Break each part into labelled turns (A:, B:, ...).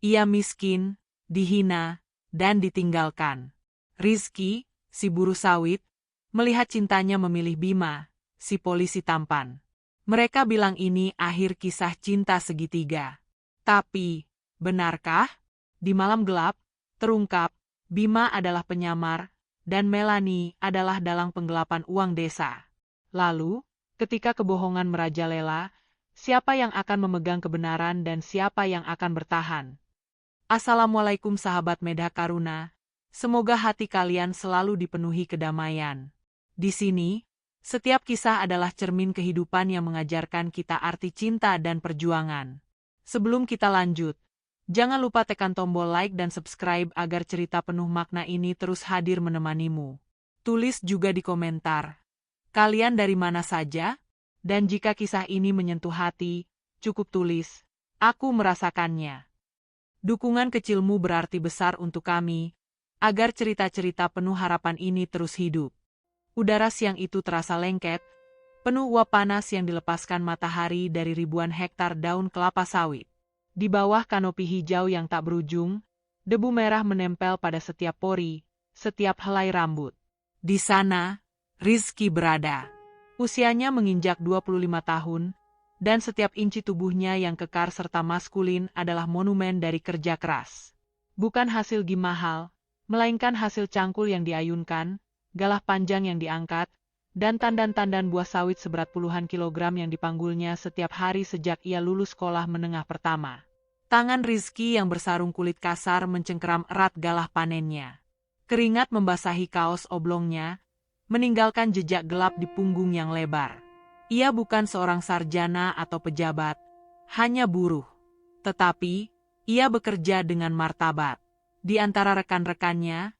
A: Ia miskin, dihina, dan ditinggalkan. Rizky, si buruh sawit, melihat cintanya memilih Bima, si polisi tampan. Mereka bilang ini akhir kisah cinta segitiga. Tapi, benarkah? Di malam gelap, terungkap, Bima adalah penyamar, dan Melanie adalah dalang penggelapan uang desa. Lalu, ketika kebohongan merajalela, siapa yang akan memegang kebenaran dan siapa yang akan bertahan? Assalamualaikum sahabat Medha Karuna, semoga hati kalian selalu dipenuhi kedamaian. Di sini, setiap kisah adalah cermin kehidupan yang mengajarkan kita arti cinta dan perjuangan. Sebelum kita lanjut, jangan lupa tekan tombol like dan subscribe agar cerita penuh makna ini terus hadir menemanimu. Tulis juga di komentar, kalian dari mana saja? Dan jika kisah ini menyentuh hati, cukup tulis, aku merasakannya. Dukungan kecilmu berarti besar untuk kami, agar cerita-cerita penuh harapan ini terus hidup. Udara siang itu terasa lengket, penuh uap panas yang dilepaskan matahari dari ribuan hektar daun kelapa sawit. Di bawah kanopi hijau yang tak berujung, debu merah menempel pada setiap pori, setiap helai rambut. Di sana, Rizky berada. Usianya menginjak 25 tahun, dan setiap inci tubuhnya yang kekar serta maskulin adalah monumen dari kerja keras. Bukan hasil gim mahal, melainkan hasil cangkul yang diayunkan, galah panjang yang diangkat, dan tandan-tandan buah sawit seberat puluhan kilogram yang dipanggulnya setiap hari sejak ia lulus sekolah menengah pertama. Tangan Rizky yang bersarung kulit kasar mencengkeram erat galah panennya. Keringat membasahi kaos oblongnya, meninggalkan jejak gelap di punggung yang lebar. Ia bukan seorang sarjana atau pejabat, hanya buruh. Tetapi, ia bekerja dengan martabat. Di antara rekan-rekannya,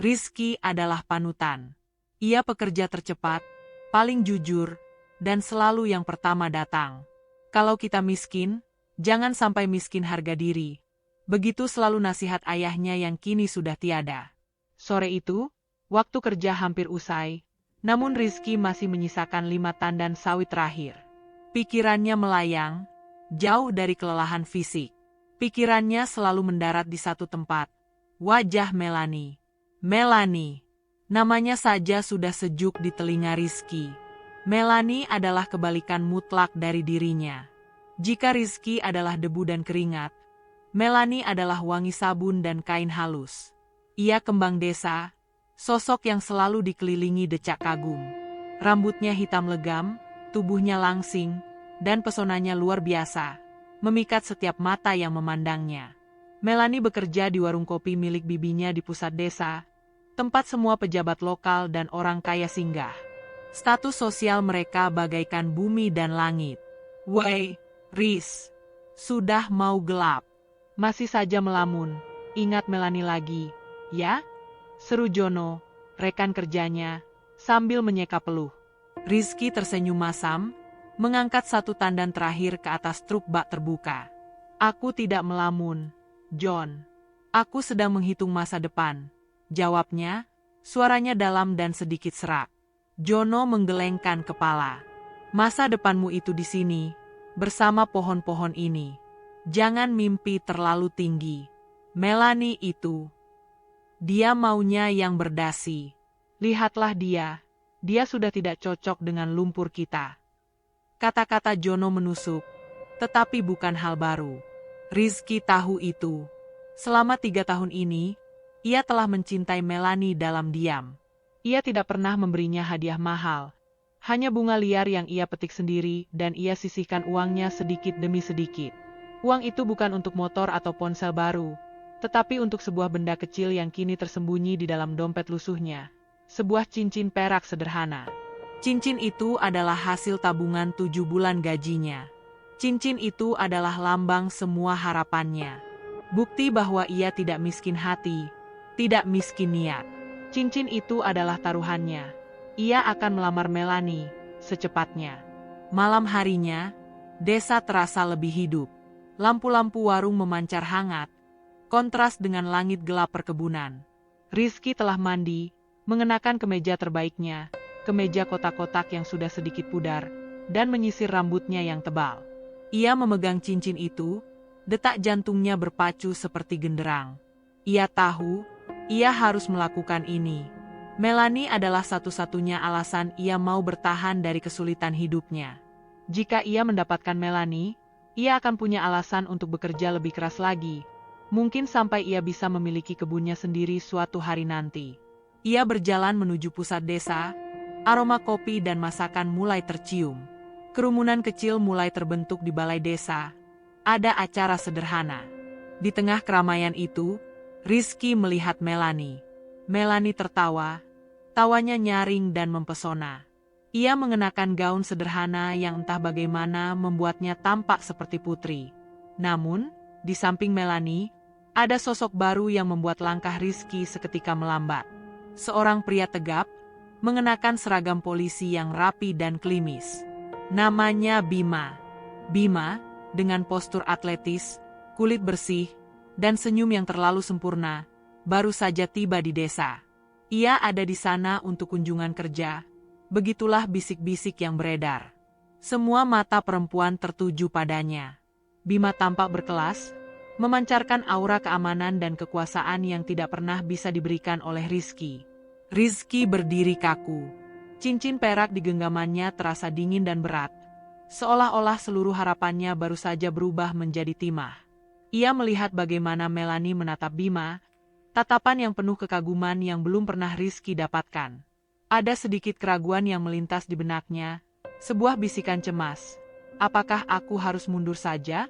A: Rizky adalah panutan. Ia pekerja tercepat, paling jujur, dan selalu yang pertama datang. Kalau kita miskin, jangan sampai miskin harga diri. Begitu selalu nasihat ayahnya yang kini sudah tiada. Sore itu, waktu kerja hampir usai, namun Rizky masih menyisakan 5 tandan sawit terakhir. Pikirannya melayang, jauh dari kelelahan fisik. Pikirannya selalu mendarat di satu tempat, wajah Melanie. Melanie. Namanya saja sudah sejuk di telinga Rizky. Melanie adalah kebalikan mutlak dari dirinya. Jika Rizky adalah debu dan keringat, Melanie adalah wangi sabun dan kain halus. Ia kembang desa, sosok yang selalu dikelilingi decak kagum. Rambutnya hitam legam, tubuhnya langsing, dan pesonanya luar biasa, memikat setiap mata yang memandangnya. Melanie bekerja di warung kopi milik bibinya di pusat desa, tempat semua pejabat lokal dan orang kaya singgah. Status sosial mereka bagaikan bumi dan langit. Woi, Riz, sudah mau gelap. Masih saja melamun, ingat Melanie lagi, ya? Seru Jono, rekan kerjanya, sambil menyeka peluh. Rizky tersenyum masam, mengangkat satu tandan terakhir ke atas truk bak terbuka. Aku tidak melamun, John. Aku sedang menghitung masa depan. Jawabnya, suaranya dalam dan sedikit serak. Jono menggelengkan kepala. Masa depanmu itu di sini, bersama pohon-pohon ini. Jangan mimpi terlalu tinggi. Melanie itu, dia maunya yang berdasi. Lihatlah dia sudah tidak cocok dengan lumpur kita. Kata-kata Jono menusuk, tetapi bukan hal baru. Rizky tahu itu. Selama 3 tahun ini, ia telah mencintai Melanie dalam diam. Ia tidak pernah memberinya hadiah mahal. Hanya bunga liar yang ia petik sendiri dan ia sisihkan uangnya sedikit demi sedikit. Uang itu bukan untuk motor atau ponsel baru, tetapi untuk sebuah benda kecil yang kini tersembunyi di dalam dompet lusuhnya. Sebuah cincin perak sederhana. Cincin itu adalah hasil tabungan 7 bulan gajinya. Cincin itu adalah lambang semua harapannya. Bukti bahwa ia tidak miskin hati, tidak miskin niat. Cincin itu adalah taruhannya. Ia akan melamar Melanie secepatnya. Malam harinya, desa terasa lebih hidup. Lampu-lampu warung memancar hangat, kontras dengan langit gelap perkebunan. Rizky telah mandi, mengenakan kemeja terbaiknya, kemeja kotak-kotak yang sudah sedikit pudar, dan menyisir rambutnya yang tebal. Ia memegang cincin itu, Detak jantungnya berpacu seperti genderang. Ia tahu, ia harus melakukan ini. Melanie adalah satu-satunya alasan ia mau bertahan dari kesulitan hidupnya. Jika ia mendapatkan Melanie, ia akan punya alasan untuk bekerja lebih keras lagi. Mungkin sampai ia bisa memiliki kebunnya sendiri suatu hari nanti. Ia berjalan menuju pusat desa, aroma kopi dan masakan mulai tercium. Kerumunan kecil mulai terbentuk di balai desa. Ada acara sederhana. Di tengah keramaian itu, Rizky melihat Melanie. Melanie tertawa, tawanya nyaring dan mempesona. Ia mengenakan gaun sederhana yang entah bagaimana membuatnya tampak seperti putri. Namun, di samping Melanie, ada sosok baru yang membuat langkah Rizky seketika melambat. Seorang pria tegap, mengenakan seragam polisi yang rapi dan klimis. Namanya Bima. Bima, dengan postur atletis, kulit bersih, dan senyum yang terlalu sempurna, baru saja tiba di desa. Ia ada di sana untuk kunjungan kerja. Begitulah bisik-bisik yang beredar. Semua mata perempuan tertuju padanya. Bima tampak berkelas, memancarkan aura keamanan dan kekuasaan yang tidak pernah bisa diberikan oleh Rizky. Rizky berdiri kaku. Cincin perak di genggamannya terasa dingin dan berat. Seolah-olah seluruh harapannya baru saja berubah menjadi timah. Ia melihat bagaimana Melanie menatap Bima, tatapan yang penuh kekaguman yang belum pernah Rizky dapatkan. Ada sedikit keraguan yang melintas di benaknya, sebuah bisikan cemas. Apakah aku harus mundur saja?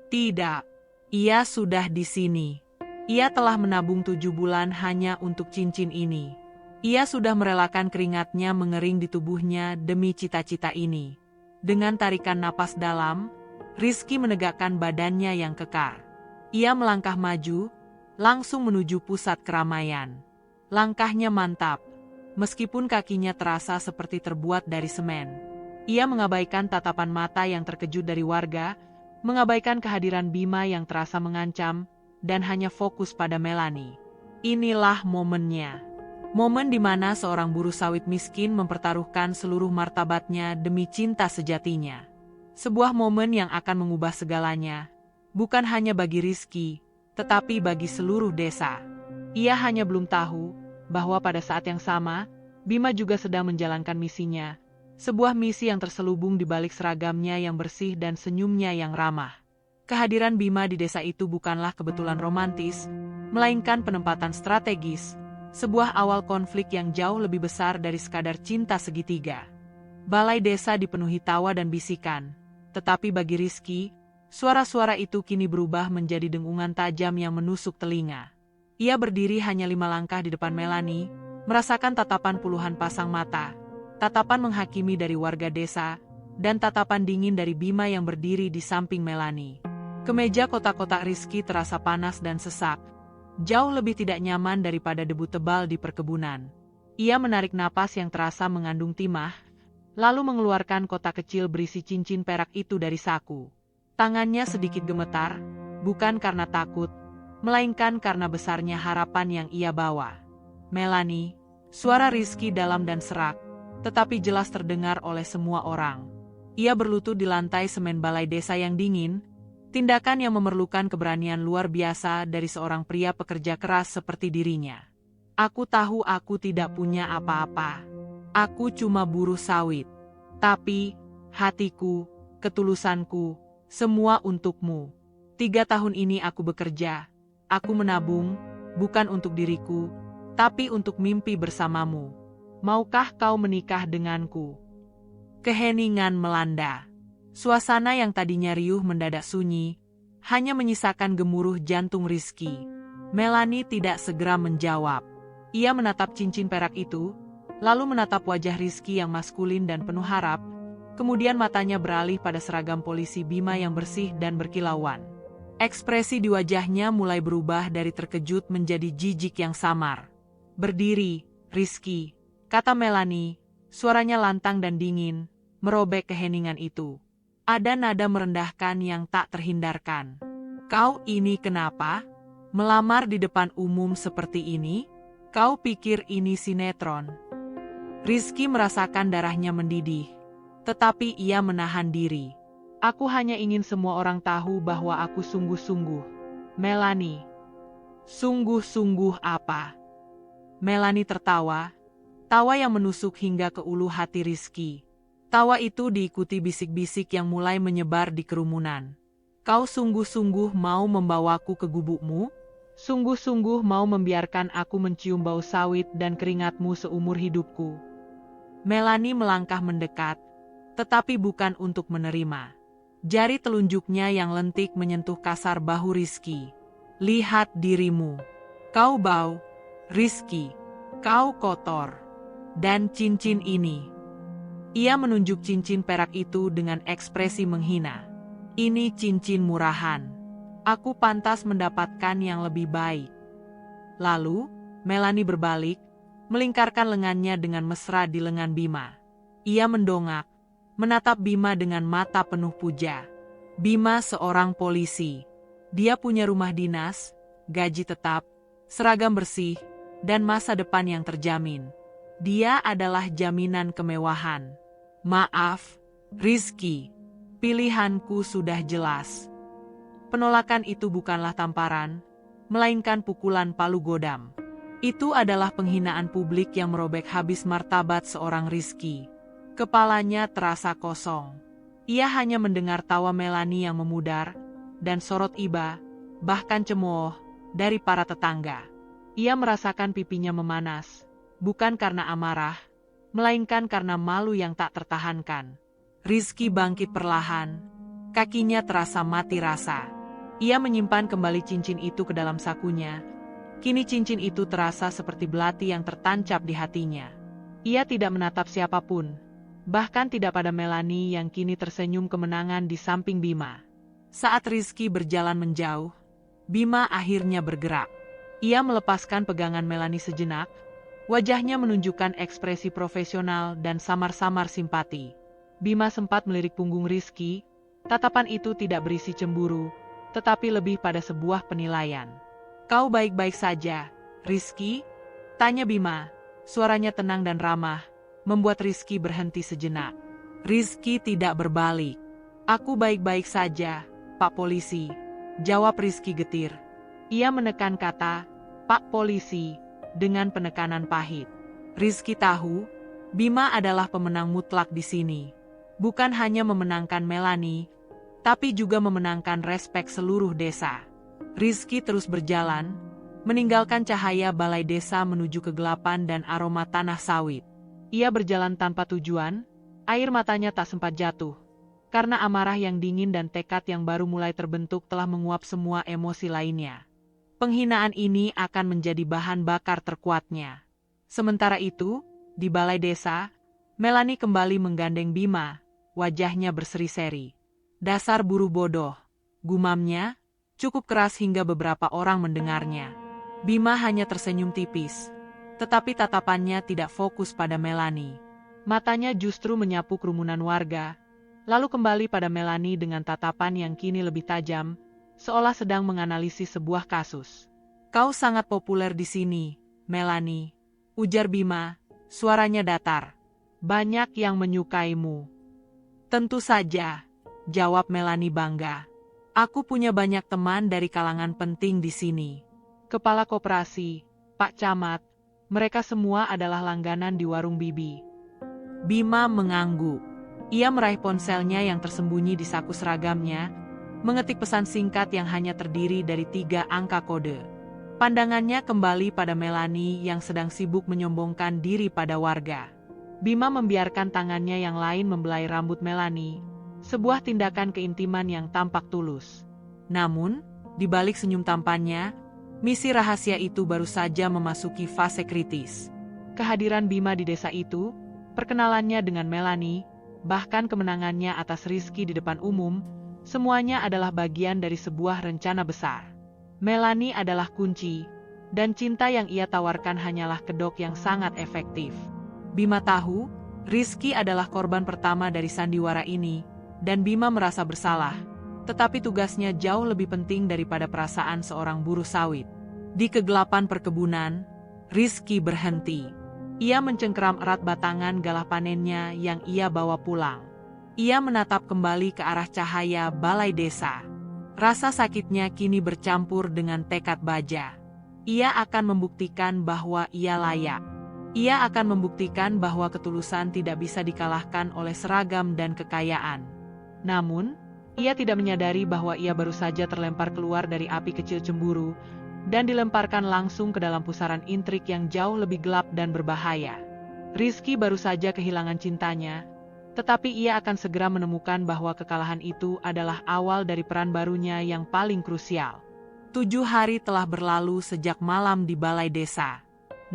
A: Tidak. Ia sudah di sini. Ia telah menabung 7 bulan hanya untuk cincin ini. Ia sudah merelakan keringatnya mengering di tubuhnya demi cita-cita ini. Dengan tarikan napas dalam, Rizky menegakkan badannya yang kekar. Ia melangkah maju, langsung menuju pusat keramaian. Langkahnya mantap, meskipun kakinya terasa seperti terbuat dari semen. Ia mengabaikan tatapan mata yang terkejut dari warga, mengabaikan kehadiran Bima yang terasa mengancam, dan hanya fokus pada Melanie. Inilah momennya. Momen di mana seorang buruh sawit miskin mempertaruhkan seluruh martabatnya demi cinta sejatinya. Sebuah momen yang akan mengubah segalanya, bukan hanya bagi Rizky, tetapi bagi seluruh desa. Ia hanya belum tahu bahwa pada saat yang sama, Bima juga sedang menjalankan misinya. Sebuah misi yang terselubung di balik seragamnya yang bersih dan senyumnya yang ramah. Kehadiran Bima di desa itu bukanlah kebetulan romantis, melainkan penempatan strategis. Sebuah awal konflik yang jauh lebih besar dari sekadar cinta segitiga. Balai desa dipenuhi tawa dan bisikan, tetapi bagi Rizky, suara-suara itu kini berubah menjadi dengungan tajam yang menusuk telinga. Ia berdiri hanya 5 langkah di depan Melanie, merasakan tatapan puluhan pasang mata, tatapan menghakimi dari warga desa, dan tatapan dingin dari Bima yang berdiri di samping Melanie. Kemeja kotak-kotak Rizky terasa panas dan sesak. Jauh lebih tidak nyaman daripada debu tebal di perkebunan. Ia menarik napas yang terasa mengandung timah, lalu mengeluarkan kotak kecil berisi cincin perak itu dari saku. Tangannya sedikit gemetar, bukan karena takut, melainkan karena besarnya harapan yang ia bawa. Melanie, suara Rizky dalam dan serak, tetapi jelas terdengar oleh semua orang. Ia berlutut di lantai semen balai desa yang dingin, tindakan yang memerlukan keberanian luar biasa dari seorang pria pekerja keras seperti dirinya. Aku tahu aku tidak punya apa-apa. Aku cuma buruh sawit. Tapi, hatiku, ketulusanku, semua untukmu. 3 tahun ini aku bekerja. Aku menabung, bukan untuk diriku, tapi untuk mimpi bersamamu. Maukah kau menikah denganku? Keheningan melanda. Suasana yang tadinya riuh mendadak sunyi, hanya menyisakan gemuruh jantung Rizky. Melanie tidak segera menjawab. Ia menatap cincin perak itu, lalu menatap wajah Rizky yang maskulin dan penuh harap, kemudian matanya beralih pada seragam polisi Bima yang bersih dan berkilauan. Ekspresi di wajahnya mulai berubah dari terkejut menjadi jijik yang samar. Berdiri, Rizky, kata Melanie, suaranya lantang dan dingin, merobek keheningan itu. Ada nada merendahkan yang tak terhindarkan. Kau ini kenapa? Melamar di depan umum seperti ini? Kau pikir ini sinetron? Rizky merasakan darahnya mendidih, tetapi ia menahan diri. Aku hanya ingin semua orang tahu bahwa aku sungguh-sungguh. Melanie. Sungguh-sungguh apa? Melanie tertawa. Tawa yang menusuk hingga ke ulu hati Rizky. Tawa itu diikuti bisik-bisik yang mulai menyebar di kerumunan. Kau sungguh-sungguh mau membawaku ke gubukmu? Sungguh-sungguh mau membiarkan aku mencium bau sawit dan keringatmu seumur hidupku? Melanie melangkah mendekat, tetapi bukan untuk menerima. Jari telunjuknya yang lentik menyentuh kasar bahu Rizky. Lihat dirimu. Kau bau. Rizky. Kau kotor. Dan cincin ini. Ia menunjuk cincin perak itu dengan ekspresi menghina. Ini cincin murahan. Aku pantas mendapatkan yang lebih baik. Lalu, Melanie berbalik, melingkarkan lengannya dengan mesra di lengan Bima. Ia mendongak, menatap Bima dengan mata penuh puja. Bima seorang polisi. Dia punya rumah dinas, gaji tetap, seragam bersih, dan masa depan yang terjamin. Dia adalah jaminan kemewahan. Maaf, Rizky. Pilihanku sudah jelas. Penolakan itu bukanlah tamparan, melainkan pukulan palu godam. Itu adalah penghinaan publik yang merobek habis martabat seorang Rizky. Kepalanya terasa kosong. Ia hanya mendengar tawa Melanie yang memudar, dan sorot iba, bahkan cemooh, dari para tetangga. Ia merasakan pipinya memanas, bukan karena amarah, melainkan karena malu yang tak tertahankan. Rizky bangkit perlahan, kakinya terasa mati rasa. Ia menyimpan kembali cincin itu ke dalam sakunya. Kini cincin itu terasa seperti belati yang tertancap di hatinya. Ia tidak menatap siapapun, bahkan tidak pada Melanie yang kini tersenyum kemenangan di samping Bima. Saat Rizky berjalan menjauh, Bima akhirnya bergerak. Ia melepaskan pegangan Melanie sejenak. Wajahnya menunjukkan ekspresi profesional dan samar-samar simpati. Bima sempat melirik punggung Rizky. Tatapan itu tidak berisi cemburu, tetapi lebih pada sebuah penilaian. Kau baik-baik saja, Rizky? Tanya Bima. Suaranya tenang dan ramah, membuat Rizky berhenti sejenak. Rizky tidak berbalik. Aku baik-baik saja, Pak Polisi. Jawab Rizky getir. Ia menekan kata, Pak Polisi, dengan penekanan pahit. Rizky tahu, Bima adalah pemenang mutlak di sini. Bukan hanya memenangkan Melanie, tapi juga memenangkan respek seluruh desa. Rizky terus berjalan, meninggalkan cahaya balai desa menuju kegelapan dan aroma tanah sawit. Ia berjalan tanpa tujuan, air matanya tak sempat jatuh. Karena amarah yang dingin dan tekad yang baru mulai terbentuk telah menguap semua emosi lainnya. Penghinaan ini akan menjadi bahan bakar terkuatnya. Sementara itu, di balai desa, Melanie kembali menggandeng Bima, wajahnya berseri-seri. Dasar buruh bodoh, gumamnya, cukup keras hingga beberapa orang mendengarnya. Bima hanya tersenyum tipis, tetapi tatapannya tidak fokus pada Melanie. Matanya justru menyapu kerumunan warga, lalu kembali pada Melanie dengan tatapan yang kini lebih tajam, seolah sedang menganalisis sebuah kasus. Kau sangat populer di sini, Melanie, ujar Bima, suaranya datar. Banyak yang menyukaimu. Tentu saja, jawab Melanie bangga. Aku punya banyak teman dari kalangan penting di sini. Kepala koperasi, Pak Camat, mereka semua adalah langganan di warung Bibi. Bima mengangguk. Ia meraih ponselnya yang tersembunyi di saku seragamnya, mengetik pesan singkat yang hanya terdiri dari 3 angka kode. Pandangannya kembali pada Melanie yang sedang sibuk menyombongkan diri pada warga. Bima membiarkan tangannya yang lain membelai rambut Melanie, sebuah tindakan keintiman yang tampak tulus. Namun, di balik senyum tampannya, misi rahasia itu baru saja memasuki fase kritis. Kehadiran Bima di desa itu, perkenalannya dengan Melanie, bahkan kemenangannya atas Rizky di depan umum, semuanya adalah bagian dari sebuah rencana besar. Melanie adalah kunci, dan cinta yang ia tawarkan hanyalah kedok yang sangat efektif. Bima tahu, Rizky adalah korban pertama dari sandiwara ini, dan Bima merasa bersalah. Tetapi tugasnya jauh lebih penting daripada perasaan seorang buruh sawit. Di kegelapan perkebunan, Rizky berhenti. Ia mencengkeram erat batangan galah panennya yang ia bawa pulang. Ia menatap kembali ke arah cahaya balai desa. Rasa sakitnya kini bercampur dengan tekad baja. Ia akan membuktikan bahwa ia layak. Ia akan membuktikan bahwa ketulusan tidak bisa dikalahkan oleh seragam dan kekayaan. Namun, ia tidak menyadari bahwa ia baru saja terlempar keluar dari api kecil cemburu dan dilemparkan langsung ke dalam pusaran intrik yang jauh lebih gelap dan berbahaya. Rizky baru saja kehilangan cintanya, tetapi ia akan segera menemukan bahwa kekalahan itu adalah awal dari peran barunya yang paling krusial. 7 hari telah berlalu sejak malam di balai desa.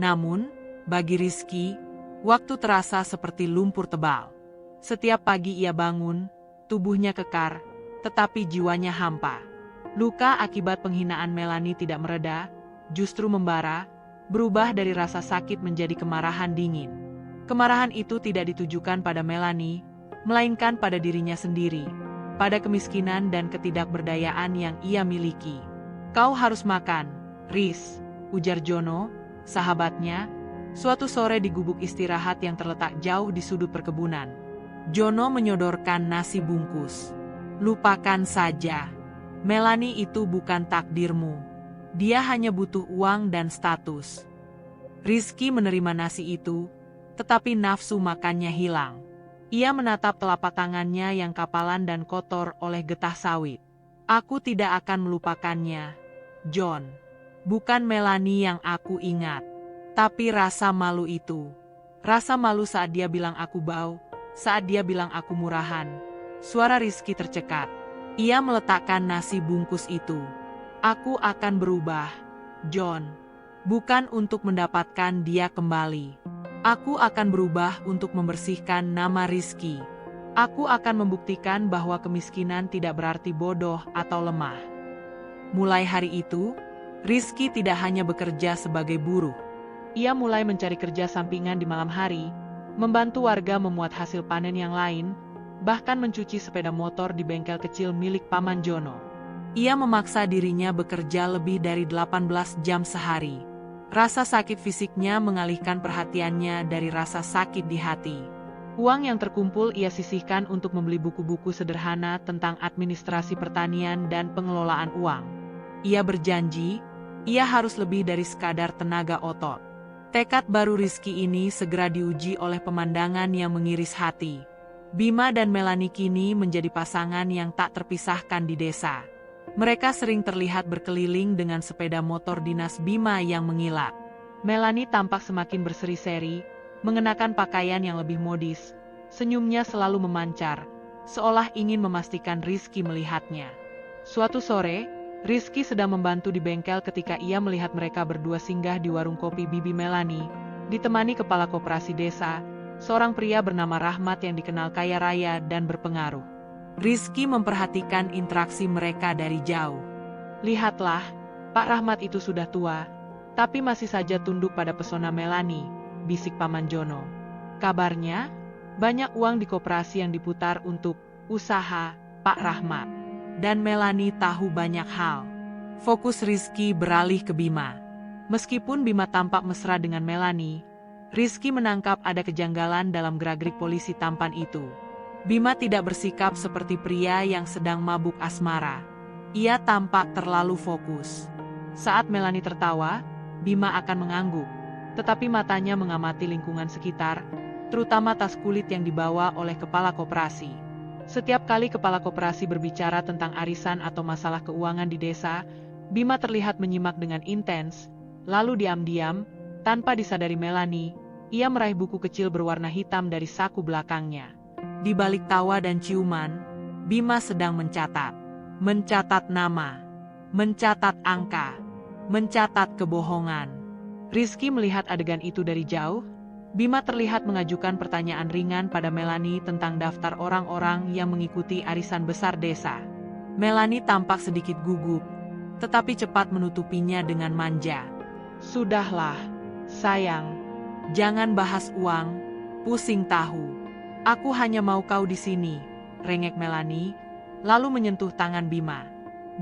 A: Namun, bagi Rizky, waktu terasa seperti lumpur tebal. Setiap pagi ia bangun, tubuhnya kekar, tetapi jiwanya hampa. Luka akibat penghinaan Melanie tidak mereda, justru membara, berubah dari rasa sakit menjadi kemarahan dingin. Kemarahan itu tidak ditujukan pada Melanie, melainkan pada dirinya sendiri, pada kemiskinan dan ketidakberdayaan yang ia miliki. "Kau harus makan, Riz," ujar Jono, sahabatnya, suatu sore di gubuk istirahat yang terletak jauh di sudut perkebunan. Jono menyodorkan nasi bungkus. "Lupakan saja. Melanie itu bukan takdirmu. Dia hanya butuh uang dan status." Rizky menerima nasi itu, tetapi nafsu makannya hilang. Ia menatap telapak tangannya yang kapalan dan kotor oleh getah sawit. "Aku tidak akan melupakannya, John. Bukan Melanie yang aku ingat, tapi rasa malu itu. Rasa malu saat dia bilang aku bau, saat dia bilang aku murahan." Suara Rizky tercekat. Ia meletakkan nasi bungkus itu. "Aku akan berubah, John. Bukan untuk mendapatkan dia kembali. Aku akan berubah untuk membersihkan nama Rizky. Aku akan membuktikan bahwa kemiskinan tidak berarti bodoh atau lemah." Mulai hari itu, Rizky tidak hanya bekerja sebagai buruh. Ia mulai mencari kerja sampingan di malam hari, membantu warga memuat hasil panen yang lain, bahkan mencuci sepeda motor di bengkel kecil milik Paman Jono. Ia memaksa dirinya bekerja lebih dari 18 jam sehari. Rasa sakit fisiknya mengalihkan perhatiannya dari rasa sakit di hati. Uang yang terkumpul ia sisihkan untuk membeli buku-buku sederhana tentang administrasi pertanian dan pengelolaan uang. Ia berjanji, ia harus lebih dari sekadar tenaga otot. Tekad baru Rizky ini segera diuji oleh pemandangan yang mengiris hati. Bima dan Melanie kini menjadi pasangan yang tak terpisahkan di desa. Mereka sering terlihat berkeliling dengan sepeda motor dinas Bima yang mengilat. Melanie tampak semakin berseri-seri, mengenakan pakaian yang lebih modis. Senyumnya selalu memancar, seolah ingin memastikan Rizky melihatnya. Suatu sore, Rizky sedang membantu di bengkel ketika ia melihat mereka berdua singgah di warung kopi Bibi Melanie, ditemani kepala koperasi desa, seorang pria bernama Rahmat yang dikenal kaya raya dan berpengaruh. Rizky memperhatikan interaksi mereka dari jauh. "Lihatlah, Pak Rahmat itu sudah tua, tapi masih saja tunduk pada pesona Melanie," bisik Paman Jono. "Kabarnya, banyak uang di koperasi yang diputar untuk usaha Pak Rahmat. Dan Melanie tahu banyak hal." Fokus Rizky beralih ke Bima. Meskipun Bima tampak mesra dengan Melanie, Rizky menangkap ada kejanggalan dalam gerak-gerik polisi tampan itu. Bima tidak bersikap seperti pria yang sedang mabuk asmara. Ia tampak terlalu fokus. Saat Melanie tertawa, Bima akan mengangguk, tetapi matanya mengamati lingkungan sekitar, terutama tas kulit yang dibawa oleh kepala koperasi. Setiap kali kepala koperasi berbicara tentang arisan atau masalah keuangan di desa, Bima terlihat menyimak dengan intens, lalu diam-diam, tanpa disadari Melanie, ia meraih buku kecil berwarna hitam dari saku belakangnya. Di balik tawa dan ciuman, Bima sedang mencatat. Mencatat nama, mencatat angka, mencatat kebohongan. Rizky melihat adegan itu dari jauh. Bima terlihat mengajukan pertanyaan ringan pada Melanie tentang daftar orang-orang yang mengikuti arisan besar desa. Melanie tampak sedikit gugup, tetapi cepat menutupinya dengan manja. "Sudahlah, sayang. Jangan bahas uang, pusing tahu. Aku hanya mau kau di sini," rengek Melanie, lalu menyentuh tangan Bima.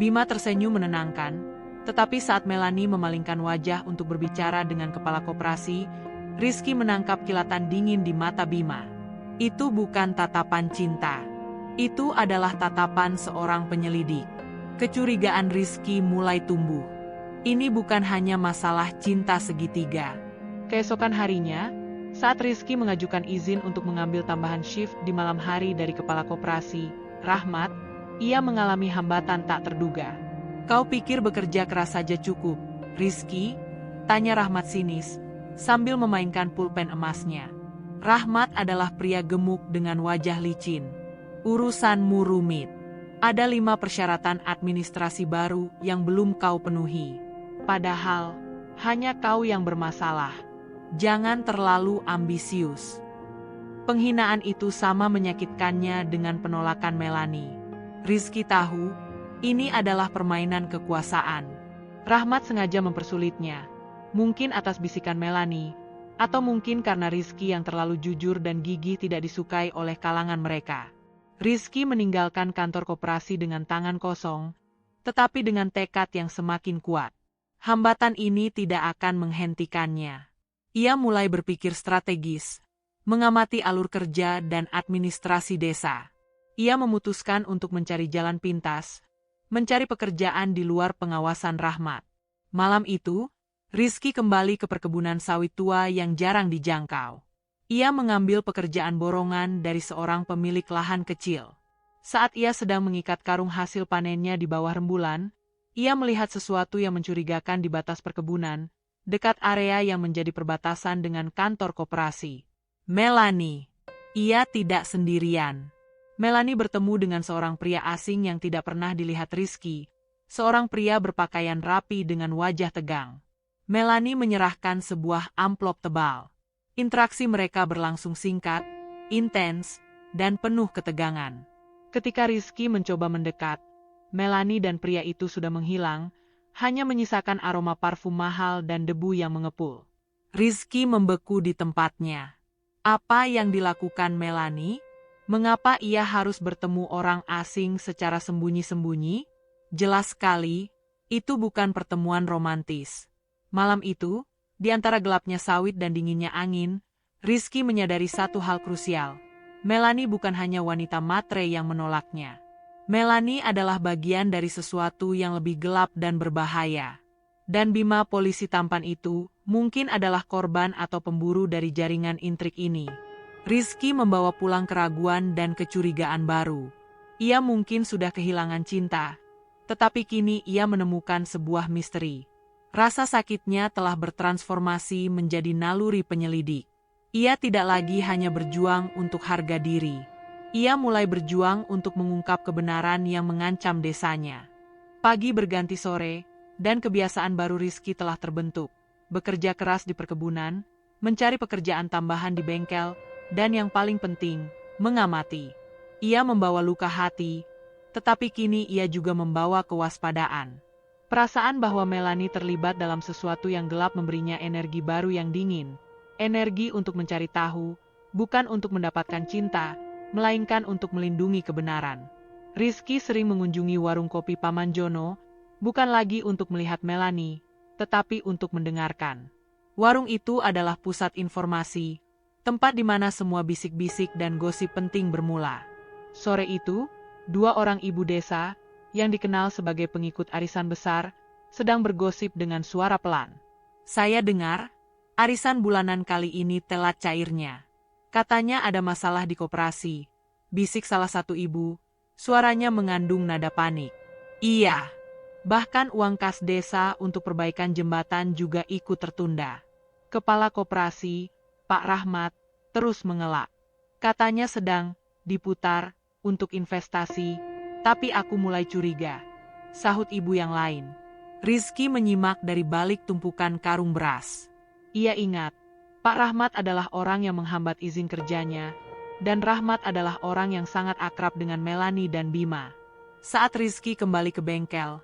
A: Bima tersenyum menenangkan, tetapi saat Melanie memalingkan wajah untuk berbicara dengan kepala koperasi, Rizky menangkap kilatan dingin di mata Bima. Itu bukan tatapan cinta. Itu adalah tatapan seorang penyelidik. Kecurigaan Rizky mulai tumbuh. Ini bukan hanya masalah cinta segitiga. Keesokan harinya, saat Rizky mengajukan izin untuk mengambil tambahan shift di malam hari dari kepala koperasi, Rahmat, ia mengalami hambatan tak terduga. Kau pikir bekerja keras saja cukup, Rizky? Tanya Rahmat sinis, sambil memainkan pulpen emasnya. Rahmat adalah pria gemuk dengan wajah licin. Urusanmu rumit. Ada 5 persyaratan administrasi baru yang belum kau penuhi. Padahal, hanya kau yang bermasalah. Jangan terlalu ambisius. Penghinaan itu sama menyakitkannya dengan penolakan Melanie. Rizky tahu, ini adalah permainan kekuasaan. Rahmat sengaja mempersulitnya. Mungkin atas bisikan Melanie, atau mungkin karena Rizky yang terlalu jujur dan gigih tidak disukai oleh kalangan mereka. Rizky meninggalkan kantor koperasi dengan tangan kosong, tetapi dengan tekad yang semakin kuat. Hambatan ini tidak akan menghentikannya. Ia mulai berpikir strategis, mengamati alur kerja dan administrasi desa. Ia memutuskan untuk mencari jalan pintas, mencari pekerjaan di luar pengawasan Rahmat. Malam itu, Rizky kembali ke perkebunan sawit tua yang jarang dijangkau. Ia mengambil pekerjaan borongan dari seorang pemilik lahan kecil. Saat ia sedang mengikat karung hasil panennya di bawah rembulan, ia melihat sesuatu yang mencurigakan di batas perkebunan, dekat area yang menjadi perbatasan dengan kantor koperasi. Melanie. Ia tidak sendirian. Melanie bertemu dengan seorang pria asing yang tidak pernah dilihat Rizky, seorang pria berpakaian rapi dengan wajah tegang. Melanie menyerahkan sebuah amplop tebal. Interaksi mereka berlangsung singkat, intens, dan penuh ketegangan. Ketika Rizky mencoba mendekat, Melanie dan pria itu sudah menghilang, hanya menyisakan aroma parfum mahal dan debu yang mengepul. Rizky membeku di tempatnya. Apa yang dilakukan Melanie? Mengapa ia harus bertemu orang asing secara sembunyi-sembunyi? Jelas sekali, itu bukan pertemuan romantis. Malam itu, di antara gelapnya sawit dan dinginnya angin, Rizky menyadari satu hal krusial. Melanie bukan hanya wanita matre yang menolaknya. Melanie adalah bagian dari sesuatu yang lebih gelap dan berbahaya. Dan Bima polisi tampan itu mungkin adalah korban atau pemburu dari jaringan intrik ini. Rizky membawa pulang keraguan dan kecurigaan baru. Ia mungkin sudah kehilangan cinta, tetapi kini ia menemukan sebuah misteri. Rasa sakitnya telah bertransformasi menjadi naluri penyelidik. Ia tidak lagi hanya berjuang untuk harga diri. Ia mulai berjuang untuk mengungkap kebenaran yang mengancam desanya. Pagi berganti sore, dan kebiasaan baru Rizky telah terbentuk. Bekerja keras di perkebunan, mencari pekerjaan tambahan di bengkel, dan yang paling penting, mengamati. Ia membawa luka hati, tetapi kini ia juga membawa kewaspadaan. Perasaan bahwa Melanie terlibat dalam sesuatu yang gelap memberinya energi baru yang dingin. Energi untuk mencari tahu, bukan untuk mendapatkan cinta, melainkan untuk melindungi kebenaran. Rizky sering mengunjungi warung kopi Paman Jono, bukan lagi untuk melihat Melanie, tetapi untuk mendengarkan. Warung itu adalah pusat informasi, tempat di mana semua bisik-bisik dan gosip penting bermula. Sore itu, 2 orang ibu desa, yang dikenal sebagai pengikut arisan besar, sedang bergosip dengan suara pelan. Saya dengar, arisan bulanan kali ini telat cairnya. Katanya ada masalah di koperasi, bisik salah satu ibu, suaranya mengandung nada panik. Iya, bahkan uang kas desa untuk perbaikan jembatan juga ikut tertunda. Kepala koperasi, Pak Rahmat, terus mengelak. Katanya sedang diputar untuk investasi, tapi aku mulai curiga, sahut ibu yang lain. Rizky menyimak dari balik tumpukan karung beras. Ia ingat, Pak Rahmat adalah orang yang menghambat izin kerjanya, dan Rahmat adalah orang yang sangat akrab dengan Melanie dan Bima. Saat Rizky kembali ke bengkel,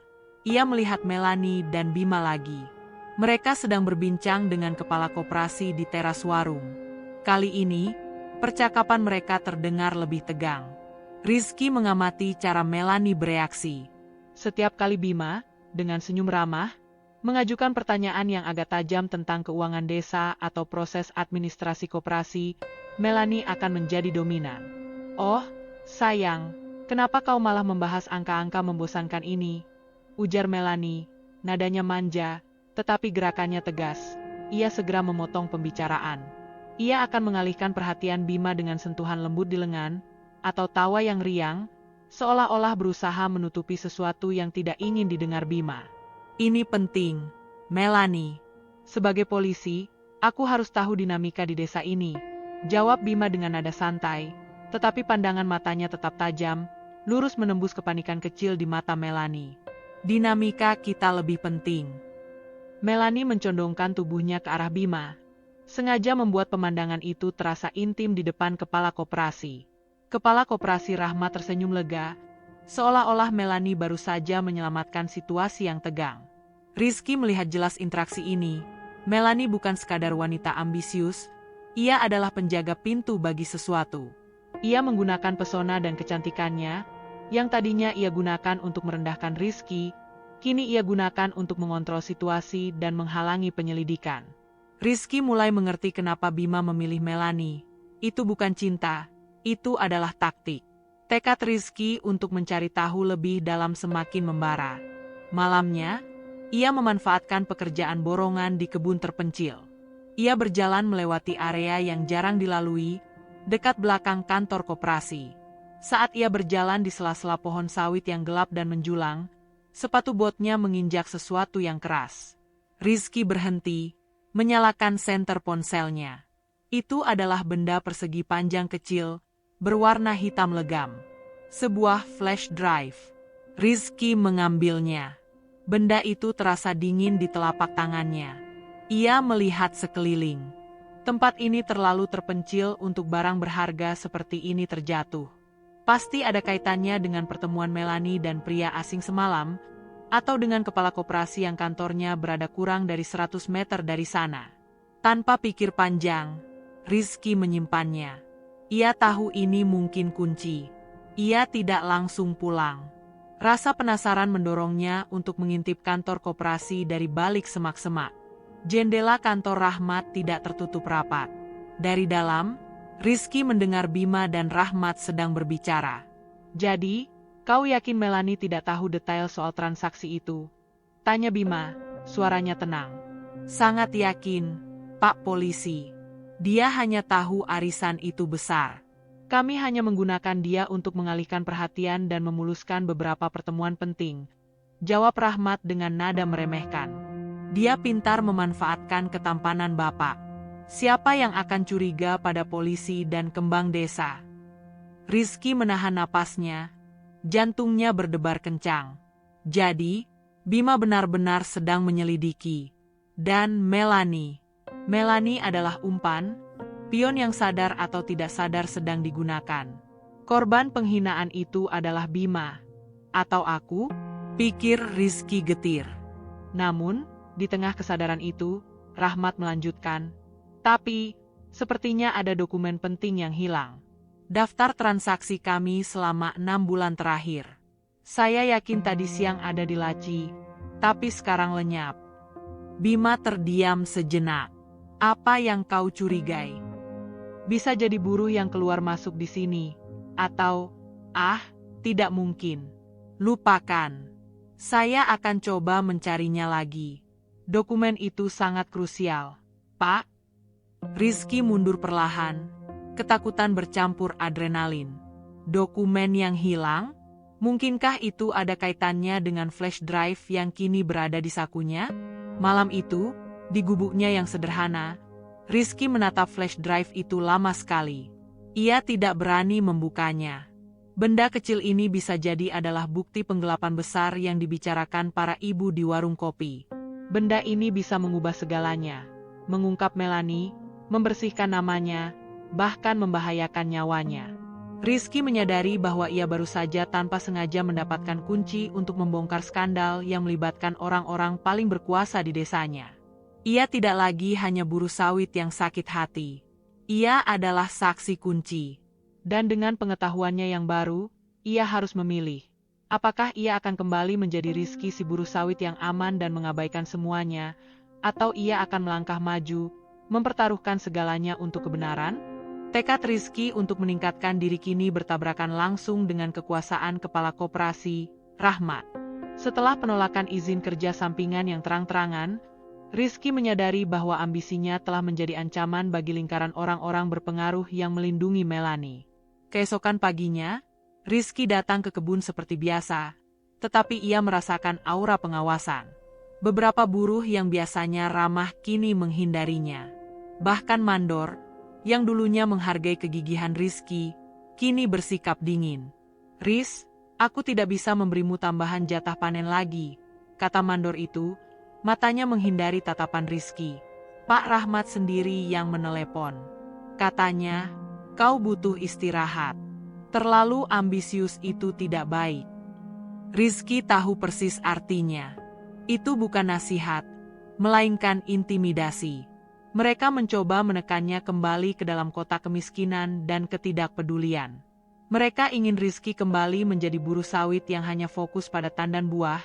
A: ia melihat Melanie dan Bima lagi. Mereka sedang berbincang dengan kepala koperasi di teras warung. Kali ini, percakapan mereka terdengar lebih tegang. Rizky mengamati cara Melanie bereaksi. Setiap kali Bima, dengan senyum ramah, mengajukan pertanyaan yang agak tajam tentang keuangan desa atau proses administrasi koperasi, Melanie akan menjadi dominan. Oh, sayang, Kenapa kau malah membahas angka-angka membosankan ini? Ujar Melanie, nadanya manja, tetapi gerakannya tegas. Ia segera memotong pembicaraan. Ia akan mengalihkan perhatian Bima dengan sentuhan lembut di lengan, atau tawa yang riang, seolah-olah berusaha menutupi sesuatu yang tidak ingin didengar Bima. Ini penting, Melanie. Sebagai polisi, aku harus tahu dinamika di desa ini. Jawab Bima dengan nada santai, tetapi pandangan matanya tetap tajam, lurus menembus kepanikan kecil di mata Melanie. Dinamika kita lebih penting. Melanie mencondongkan tubuhnya ke arah Bima, sengaja membuat pemandangan itu terasa intim di depan kepala koperasi. Kepala koperasi Rahmat tersenyum lega, seolah-olah Melanie baru saja menyelamatkan situasi yang tegang. Rizky melihat jelas interaksi ini. Melanie bukan sekadar wanita ambisius, ia adalah penjaga pintu bagi sesuatu. Ia menggunakan pesona dan kecantikannya, yang tadinya ia gunakan untuk merendahkan Rizky, kini ia gunakan untuk mengontrol situasi dan menghalangi penyelidikan. Rizky mulai mengerti kenapa Bima memilih Melanie. Itu bukan cinta, itu adalah taktik. Tekad Rizky untuk mencari tahu lebih dalam semakin membara. Malamnya, ia memanfaatkan pekerjaan borongan di kebun terpencil. Ia berjalan melewati area yang jarang dilalui, dekat belakang kantor koperasi. Saat ia berjalan di sela-sela pohon sawit yang gelap dan menjulang, sepatu botnya menginjak sesuatu yang keras. Rizky berhenti, menyalakan senter ponselnya. Itu adalah benda persegi panjang kecil, berwarna hitam legam. Sebuah flash drive. Rizky mengambilnya. Benda itu terasa dingin di telapak tangannya. Ia melihat sekeliling. Tempat ini terlalu terpencil untuk barang berharga seperti ini terjatuh. Pasti ada kaitannya dengan pertemuan Melanie dan pria asing semalam, atau dengan kepala koperasi yang kantornya berada kurang dari 100 meter dari sana. Tanpa pikir panjang, Rizky menyimpannya. Ia tahu ini mungkin kunci. Ia tidak langsung pulang. Rasa penasaran mendorongnya untuk mengintip kantor koperasi dari balik semak-semak. Jendela kantor Rahmat tidak tertutup rapat. Dari dalam, Rizky mendengar Bima dan Rahmat sedang berbicara. Jadi, kau yakin Melanie tidak tahu detail soal transaksi itu? Tanya Bima, suaranya tenang. Sangat yakin, Pak Polisi. Dia hanya tahu arisan itu besar. Kami hanya menggunakan dia untuk mengalihkan perhatian dan memuluskan beberapa pertemuan penting. Jawab Rahmat dengan nada meremehkan. Dia pintar memanfaatkan ketampanan Bapak. Siapa yang akan curiga pada polisi dan kembang desa? Rizky menahan napasnya. Jantungnya berdebar kencang. Jadi, Bima benar-benar sedang menyelidiki. Dan Melanie. Melanie adalah umpan, pion yang sadar atau tidak sadar sedang digunakan. Korban penghinaan itu adalah Bima. Atau aku? Pikir Rizky getir. Namun, di tengah kesadaran itu, Rahmat melanjutkan. Tapi, sepertinya ada dokumen penting yang hilang. Daftar transaksi kami selama 6 bulan terakhir. Saya yakin tadi siang ada di laci, tapi sekarang lenyap. Bima terdiam sejenak. Apa yang kau curigai? Bisa jadi buruh yang keluar masuk di sini. Atau, tidak mungkin. Lupakan. Saya akan coba mencarinya lagi. Dokumen itu sangat krusial. Pak. Rizky mundur perlahan. Ketakutan bercampur adrenalin. Dokumen yang hilang? Mungkinkah itu ada kaitannya dengan flash drive yang kini berada di sakunya? Malam itu, di gubuknya yang sederhana, Rizky menatap flash drive itu lama sekali. Ia tidak berani membukanya. Benda kecil ini bisa jadi adalah bukti penggelapan besar yang dibicarakan para ibu di warung kopi. Benda ini bisa mengubah segalanya. Mengungkap Melanie, membersihkan namanya, bahkan membahayakan nyawanya. Rizky menyadari bahwa ia baru saja tanpa sengaja mendapatkan kunci untuk membongkar skandal yang melibatkan orang-orang paling berkuasa di desanya. Ia tidak lagi hanya buruh sawit yang sakit hati. Ia adalah saksi kunci. Dan dengan pengetahuannya yang baru, ia harus memilih. Apakah ia akan kembali menjadi Rizky si buruh sawit yang aman dan mengabaikan semuanya, atau ia akan melangkah maju, mempertaruhkan segalanya untuk kebenaran? Tekad Rizky untuk meningkatkan diri kini bertabrakan langsung dengan kekuasaan kepala koperasi, Rahmat. Setelah penolakan izin kerja sampingan yang terang-terangan, Rizky menyadari bahwa ambisinya telah menjadi ancaman bagi lingkaran orang-orang berpengaruh yang melindungi Melanie. Keesokan paginya, Rizky datang ke kebun seperti biasa, tetapi ia merasakan aura pengawasan. Beberapa buruh yang biasanya ramah kini menghindarinya. Bahkan Mandor, yang dulunya menghargai kegigihan Rizky, kini bersikap dingin. "Riz, aku tidak bisa memberimu tambahan jatah panen lagi," kata Mandor itu, matanya menghindari tatapan Rizky. "Pak Rahmat sendiri yang menelepon. Katanya, kau butuh istirahat. Terlalu ambisius itu tidak baik." Rizky tahu persis artinya. Itu bukan nasihat, melainkan intimidasi. Mereka mencoba menekannya kembali ke dalam kotak kemiskinan dan ketidakpedulian. Mereka ingin Rizky kembali menjadi buruh sawit yang hanya fokus pada tandan buah,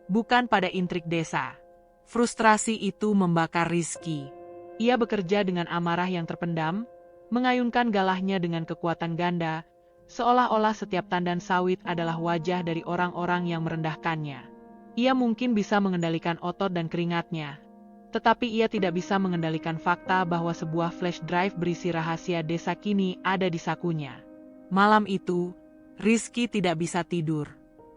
A: bukan pada intrik desa. Frustrasi itu membakar Rizky. Ia bekerja dengan amarah yang terpendam, mengayunkan galahnya dengan kekuatan ganda, seolah-olah setiap tandan sawit adalah wajah dari orang-orang yang merendahkannya. Ia mungkin bisa mengendalikan otot dan keringatnya, tetapi ia tidak bisa mengendalikan fakta bahwa sebuah flash drive berisi rahasia desa kini ada di sakunya. Malam itu, Rizky tidak bisa tidur.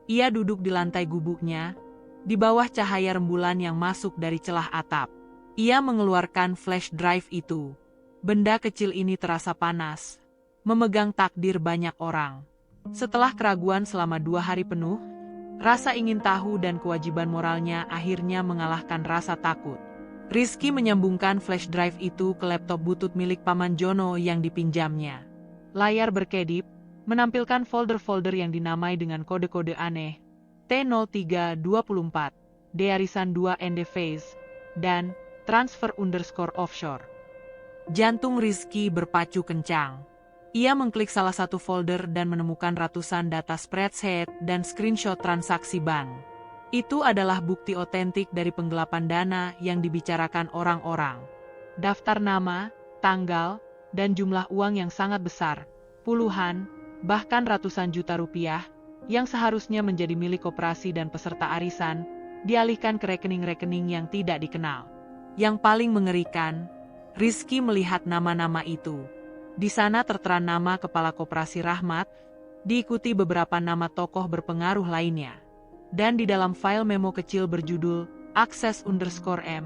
A: Ia duduk di lantai gubuknya, di bawah cahaya rembulan yang masuk dari celah atap. Ia mengeluarkan flash drive itu. Benda kecil ini terasa panas, memegang takdir banyak orang. Setelah keraguan selama 2 hari penuh, rasa ingin tahu dan kewajiban moralnya akhirnya mengalahkan rasa takut. Rizky menyambungkan flash drive itu ke laptop butut milik Paman Jono yang dipinjamnya. Layar berkedip, menampilkan folder-folder yang dinamai dengan kode-kode aneh, T0324, Dearisan 2 ND Phase, dan Transfer_offshore. Jantung Rizky berpacu kencang. Ia mengklik salah satu folder dan menemukan ratusan data spreadsheet dan screenshot transaksi bank. Itu adalah bukti otentik dari penggelapan dana yang dibicarakan orang-orang. Daftar nama, tanggal, dan jumlah uang yang sangat besar, puluhan, bahkan ratusan juta rupiah, yang seharusnya menjadi milik koperasi dan peserta arisan, dialihkan ke rekening-rekening yang tidak dikenal. Yang paling mengerikan, Rizky melihat nama-nama itu. Di sana tertera nama kepala koperasi Rahmat, diikuti beberapa nama tokoh berpengaruh lainnya. Dan di dalam file memo kecil berjudul Access_M,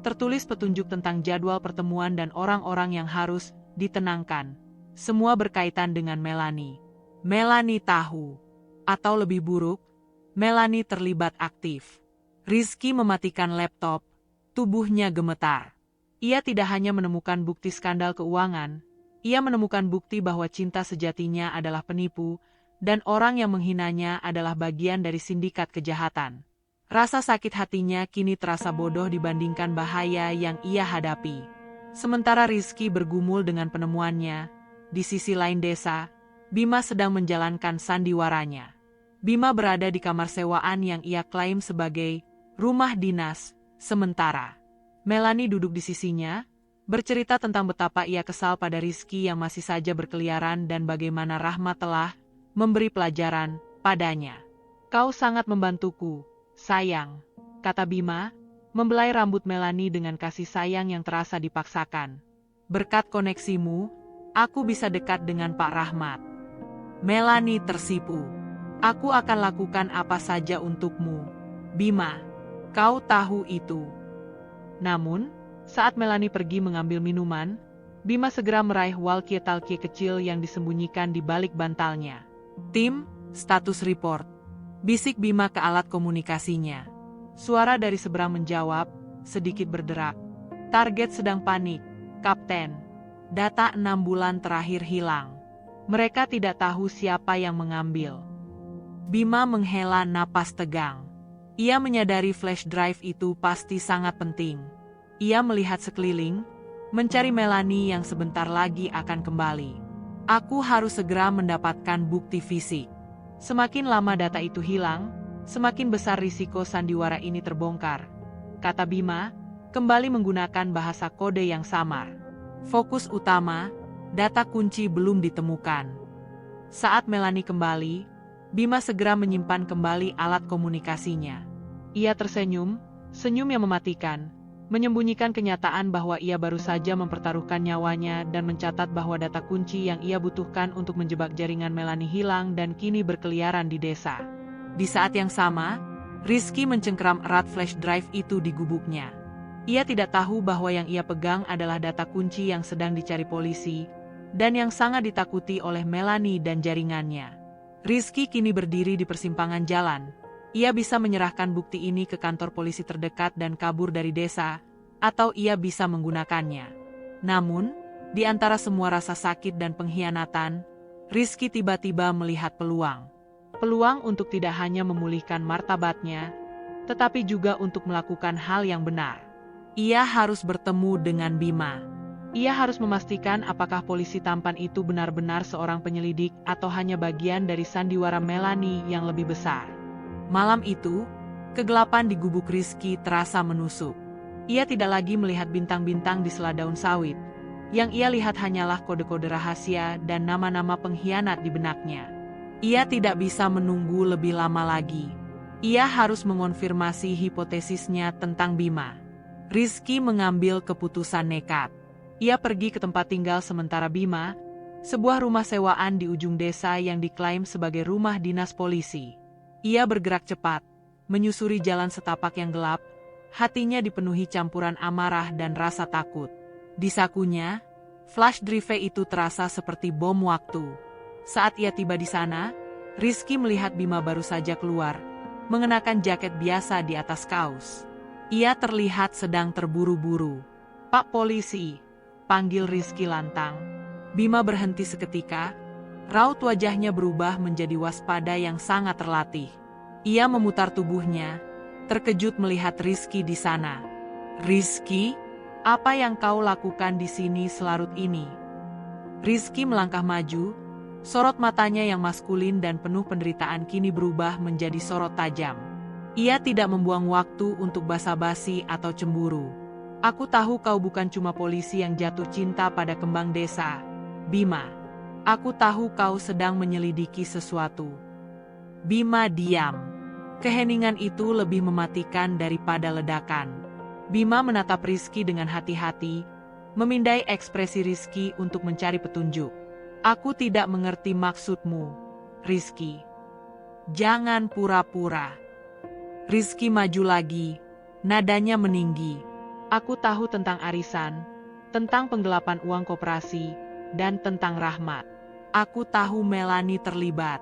A: tertulis petunjuk tentang jadwal pertemuan dan orang-orang yang harus ditenangkan. Semua berkaitan dengan Melanie. Melanie tahu. Atau lebih buruk, Melanie terlibat aktif. Rizky mematikan laptop, tubuhnya gemetar. Ia tidak hanya menemukan bukti skandal keuangan, ia menemukan bukti bahwa cinta sejatinya adalah penipu, dan orang yang menghinanya adalah bagian dari sindikat kejahatan. Rasa sakit hatinya kini terasa bodoh dibandingkan bahaya yang ia hadapi. Sementara Rizky bergumul dengan penemuannya, di sisi lain desa, Bima sedang menjalankan sandiwaranya. Bima berada di kamar sewaan yang ia klaim sebagai rumah dinas sementara. Melanie duduk di sisinya, bercerita tentang betapa ia kesal pada Rizky yang masih saja berkeliaran dan bagaimana Rahmat telah memberi pelajaran padanya. "Kau sangat membantuku, sayang," kata Bima, membelai rambut Melanie dengan kasih sayang yang terasa dipaksakan. "Berkat koneksimu, aku bisa dekat dengan Pak Rahmat." Melanie tersipu. "Aku akan lakukan apa saja untukmu, Bima. Kau tahu itu." Namun, saat Melanie pergi mengambil minuman, Bima segera meraih walkie-talkie kecil yang disembunyikan di balik bantalnya. "Tim, status report," bisik Bima ke alat komunikasinya. Suara dari seberang menjawab, sedikit berderak. "Target sedang panik, Kapten. Data 6 bulan terakhir hilang. Mereka tidak tahu siapa yang mengambil." Bima menghela napas tegang. Ia menyadari flash drive itu pasti sangat penting. Ia melihat sekeliling, mencari Melanie yang sebentar lagi akan kembali. "Aku harus segera mendapatkan bukti fisik. Semakin lama data itu hilang, semakin besar risiko sandiwara ini terbongkar," kata Bima, kembali menggunakan bahasa kode yang samar. "Fokus utama, Data kunci belum ditemukan. Saat Melanie kembali, Bima segera menyimpan kembali alat komunikasinya. Ia tersenyum, senyum yang mematikan, menyembunyikan kenyataan bahwa ia baru saja mempertaruhkan nyawanya dan mencatat bahwa data kunci yang ia butuhkan untuk menjebak jaringan Melanie hilang dan kini berkeliaran di desa. Di saat yang sama, Rizky mencengkeram erat flash drive itu di gubuknya. Ia tidak tahu bahwa yang ia pegang adalah data kunci yang sedang dicari polisi, dan yang sangat ditakuti oleh Melanie dan jaringannya. Rizky kini berdiri di persimpangan jalan. Ia bisa menyerahkan bukti ini ke kantor polisi terdekat dan kabur dari desa, atau ia bisa menggunakannya. Namun, di antara semua rasa sakit dan pengkhianatan, Rizky tiba-tiba melihat peluang. Peluang untuk tidak hanya memulihkan martabatnya, tetapi juga untuk melakukan hal yang benar. Ia harus bertemu dengan Bima. Ia harus memastikan apakah polisi tampan itu benar-benar seorang penyelidik atau hanya bagian dari sandiwara Melanie yang lebih besar. Malam itu, kegelapan di gubuk Rizky terasa menusuk. Ia tidak lagi melihat bintang-bintang di sela daun sawit. Yang ia lihat hanyalah kode-kode rahasia dan nama-nama pengkhianat di benaknya. Ia tidak bisa menunggu lebih lama lagi. Ia harus mengonfirmasi hipotesisnya tentang Bima. Rizky mengambil keputusan nekat. Ia pergi ke tempat tinggal sementara Bima, sebuah rumah sewaan di ujung desa yang diklaim sebagai rumah dinas polisi. Ia bergerak cepat, menyusuri jalan setapak yang gelap, hatinya dipenuhi campuran amarah dan rasa takut. Di sakunya, flash drive itu terasa seperti bom waktu. Saat ia tiba di sana, Rizky melihat Bima baru saja keluar, mengenakan jaket biasa di atas kaos. Ia terlihat sedang terburu-buru. "Pak polisi," panggil Rizky lantang. Bima berhenti seketika. Raut wajahnya berubah menjadi waspada yang sangat terlatih. Ia memutar tubuhnya, terkejut melihat Rizky di sana. "Rizky, apa yang kau lakukan di sini selarut ini?" Rizky melangkah maju, sorot matanya yang maskulin dan penuh penderitaan kini berubah menjadi sorot tajam. Ia tidak membuang waktu untuk basa-basi atau cemburu. "Aku tahu kau bukan cuma polisi yang jatuh cinta pada kembang desa, Bima. Aku tahu kau sedang menyelidiki sesuatu." Bima diam. Keheningan itu lebih mematikan daripada ledakan. Bima menatap Rizky dengan hati-hati, memindai ekspresi Rizky untuk mencari petunjuk. "Aku tidak mengerti maksudmu, Rizky. Jangan pura-pura." Rizky maju lagi, nadanya meninggi. "Aku tahu tentang arisan, tentang penggelapan uang koperasi, dan tentang Rahmat. Aku tahu Melanie terlibat.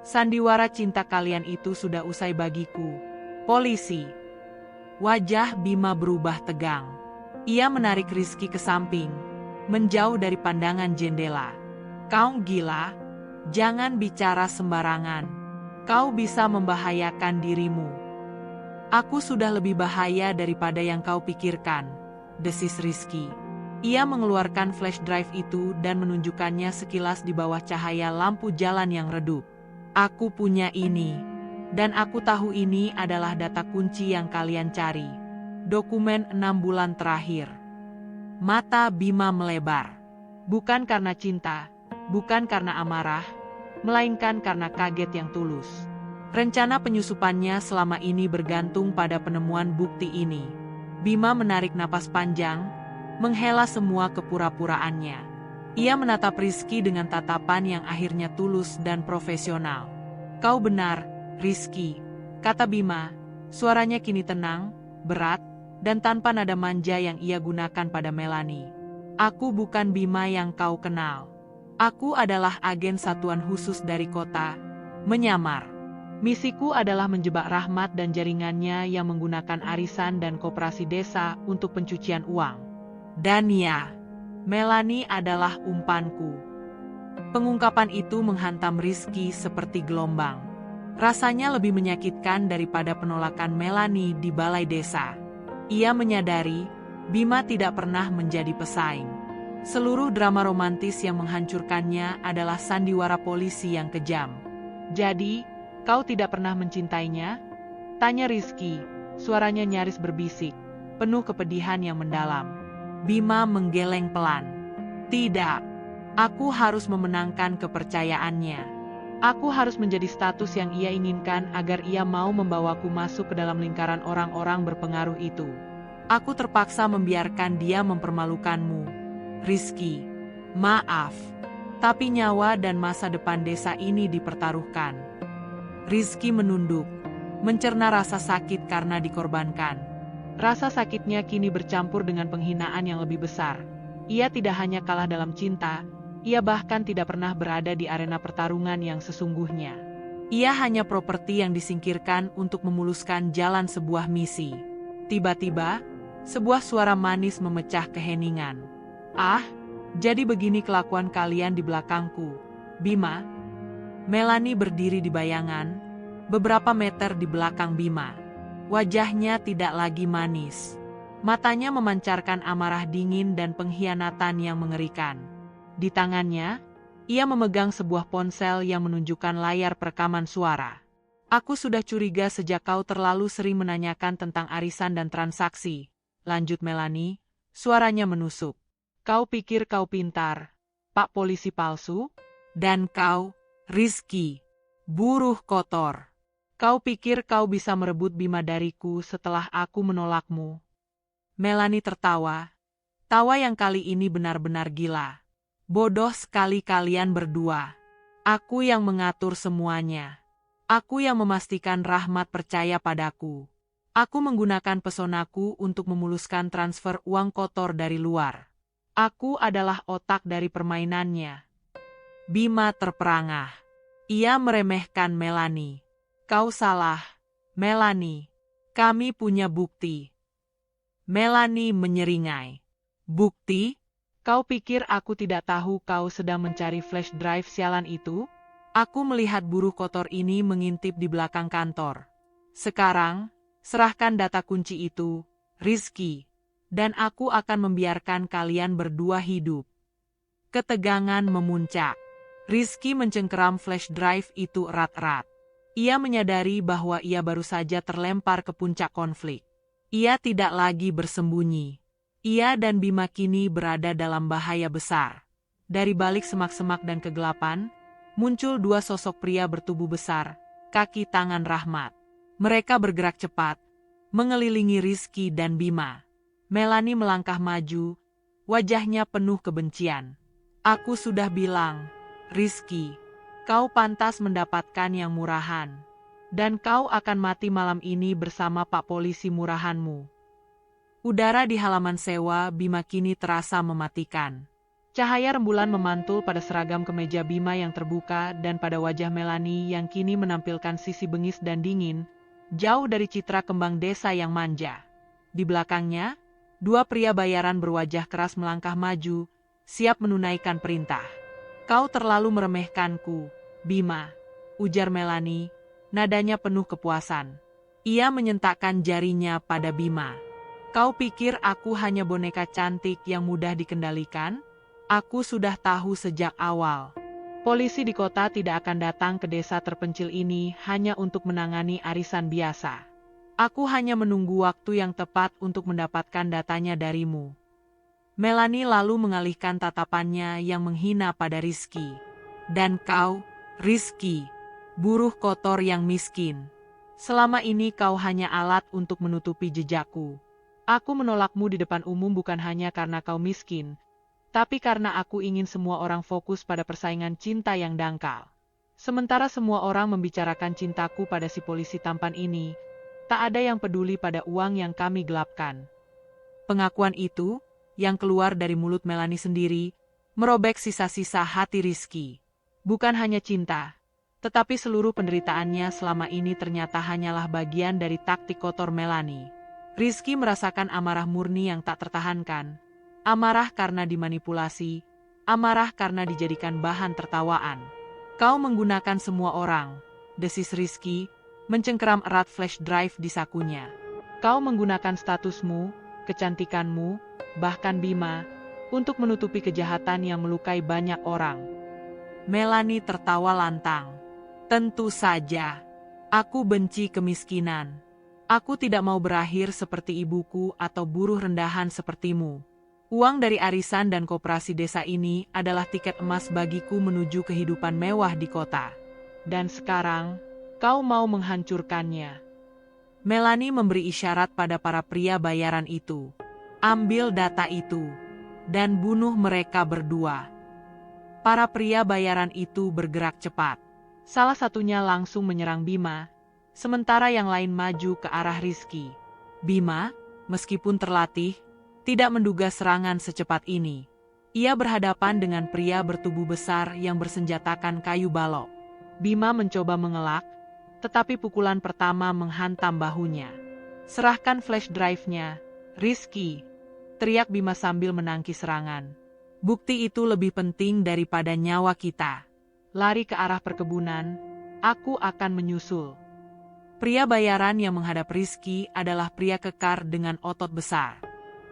A: Sandiwara cinta kalian itu sudah usai bagiku, polisi." Wajah Bima berubah tegang. Ia menarik Rizky ke samping, menjauh dari pandangan jendela. "Kau gila? Jangan bicara sembarangan. Kau bisa membahayakan dirimu." "Aku sudah lebih bahaya daripada yang kau pikirkan," desis Rizky. Ia mengeluarkan flash drive itu dan menunjukkannya sekilas di bawah cahaya lampu jalan yang redup. "Aku punya ini. Dan aku tahu ini adalah data kunci yang kalian cari. Dokumen 6 bulan terakhir." Mata Bima melebar. Bukan karena cinta, bukan karena amarah, melainkan karena kaget yang tulus. Rencana penyusupannya selama ini bergantung pada penemuan bukti ini. Bima menarik napas panjang, menghela semua kepura-puraannya. Ia menatap Rizky dengan tatapan yang akhirnya tulus dan profesional. "Kau benar, Rizky," kata Bima. Suaranya kini tenang, berat, dan tanpa nada manja yang ia gunakan pada Melanie. "Aku bukan Bima yang kau kenal. Aku adalah agen satuan khusus dari kota, menyamar. Misiku adalah menjebak Rahmat dan jaringannya yang menggunakan arisan dan koperasi desa untuk pencucian uang. Dan ya, Melanie adalah umpanku." Pengungkapan itu menghantam Rizky seperti gelombang. Rasanya lebih menyakitkan daripada penolakan Melanie di balai desa. Ia menyadari, Bima tidak pernah menjadi pesaing. Seluruh drama romantis yang menghancurkannya adalah sandiwara polisi yang kejam. "Jadi, kau tidak pernah mencintainya?" tanya Rizky, suaranya nyaris berbisik, penuh kepedihan yang mendalam. Bima menggeleng pelan. "Tidak. Aku harus memenangkan kepercayaannya. Aku harus menjadi status yang ia inginkan agar ia mau membawaku masuk ke dalam lingkaran orang-orang berpengaruh itu. Aku terpaksa membiarkan dia mempermalukanmu, Rizky. Maaf, tapi nyawa dan masa depan desa ini dipertaruhkan. Rizky menunduk, mencerna rasa sakit karena dikorbankan. Rasa sakitnya kini bercampur dengan penghinaan yang lebih besar. Ia tidak hanya kalah dalam cinta, ia bahkan tidak pernah berada di arena pertarungan yang sesungguhnya. Ia hanya properti yang disingkirkan untuk memuluskan jalan sebuah misi. Tiba-tiba, sebuah suara manis memecah keheningan. Ah, jadi begini kelakuan kalian di belakangku, Bima. Melanie berdiri di bayangan, beberapa meter di belakang Bima. Wajahnya tidak lagi manis. Matanya memancarkan amarah dingin dan pengkhianatan yang mengerikan. Di tangannya, ia memegang sebuah ponsel yang menunjukkan layar perekaman suara. Aku sudah curiga sejak kau terlalu sering menanyakan tentang arisan dan transaksi, lanjut Melanie, suaranya menusuk. Kau pikir kau pintar, Pak Polisi palsu? Dan kau, Rizky, buruh kotor. Kau pikir kau bisa merebut Bima dariku setelah aku menolakmu? Melanie tertawa. Tawa yang kali ini benar-benar gila. Bodoh sekali kalian berdua. Aku yang mengatur semuanya. Aku yang memastikan Rahmat percaya padaku. Aku menggunakan pesonaku untuk memuluskan transfer uang kotor dari luar. Aku adalah otak dari permainannya. Bima terperangah. Ia meremehkan Melanie. Kau salah, Melanie. Kami punya bukti. Melanie menyeringai. Bukti? Kau pikir aku tidak tahu kau sedang mencari flash drive sialan itu? Aku melihat buruh kotor ini mengintip di belakang kantor. Sekarang, serahkan data kunci itu, Rizky, dan aku akan membiarkan kalian berdua hidup. Ketegangan memuncak. Rizky mencengkeram flash drive itu erat-erat. Ia menyadari bahwa ia baru saja terlempar ke puncak konflik. Ia tidak lagi bersembunyi. Ia dan Bima kini berada dalam bahaya besar. Dari balik semak-semak dan kegelapan, muncul dua sosok pria bertubuh besar, kaki tangan Rahmat. Mereka bergerak cepat, mengelilingi Rizky dan Bima. Melanie melangkah maju, wajahnya penuh kebencian. Aku sudah bilang, Rizky, kau pantas mendapatkan yang murahan. Dan kau akan mati malam ini bersama Pak Polisi murahanmu. Udara di halaman sewa Bima kini terasa mematikan. Cahaya rembulan memantul pada seragam kemeja Bima yang terbuka dan pada wajah Melanie yang kini menampilkan sisi bengis dan dingin, jauh dari citra kembang desa yang manja. Di belakangnya, dua pria bayaran berwajah keras melangkah maju, siap menunaikan perintah. Kau terlalu meremehkanku, Bima, ujar Melanie, nadanya penuh kepuasan. Ia menyentakkan jarinya pada Bima. Kau pikir aku hanya boneka cantik yang mudah dikendalikan? Aku sudah tahu sejak awal. Polisi di kota tidak akan datang ke desa terpencil ini hanya untuk menangani arisan biasa. Aku hanya menunggu waktu yang tepat untuk mendapatkan datanya darimu. Melanie lalu mengalihkan tatapannya yang menghina pada Rizky. Dan kau, Rizky, buruh kotor yang miskin. Selama ini kau hanya alat untuk menutupi jejakku. Aku menolakmu di depan umum bukan hanya karena kau miskin, tapi karena aku ingin semua orang fokus pada persaingan cinta yang dangkal. Sementara semua orang membicarakan cintaku pada si polisi tampan ini, tak ada yang peduli pada uang yang kami gelapkan. Pengakuan itu, yang keluar dari mulut Melanie sendiri, merobek sisa-sisa hati Rizky. Bukan hanya cinta, tetapi seluruh penderitaannya selama ini ternyata hanyalah bagian dari taktik kotor Melanie. Rizky merasakan amarah murni yang tak tertahankan. Amarah karena dimanipulasi, amarah karena dijadikan bahan tertawaan. Kau menggunakan semua orang, desis Rizky, mencengkeram erat flash drive di sakunya. Kau menggunakan statusmu, kecantikanmu, bahkan Bima, untuk menutupi kejahatan yang melukai banyak orang. Melanie tertawa lantang. Tentu saja, aku benci kemiskinan. Aku tidak mau berakhir seperti ibuku atau buruh rendahan sepertimu. Uang dari arisan dan koperasi desa ini adalah tiket emas bagiku menuju kehidupan mewah di kota. Dan sekarang, kau mau menghancurkannya. Melanie memberi isyarat pada para pria bayaran itu. Ambil data itu, dan bunuh mereka berdua. Para pria bayaran itu bergerak cepat. Salah satunya langsung menyerang Bima, sementara yang lain maju ke arah Rizky. Bima, meskipun terlatih, tidak menduga serangan secepat ini. Ia berhadapan dengan pria bertubuh besar yang bersenjatakan kayu balok. Bima mencoba mengelak, tetapi pukulan pertama menghantam bahunya. Serahkan flash drive-nya, Rizky, teriak Bima sambil menangkis serangan. Bukti itu lebih penting daripada nyawa kita. Lari ke arah perkebunan, aku akan menyusul. Pria bayaran yang menghadap Rizky adalah pria kekar dengan otot besar.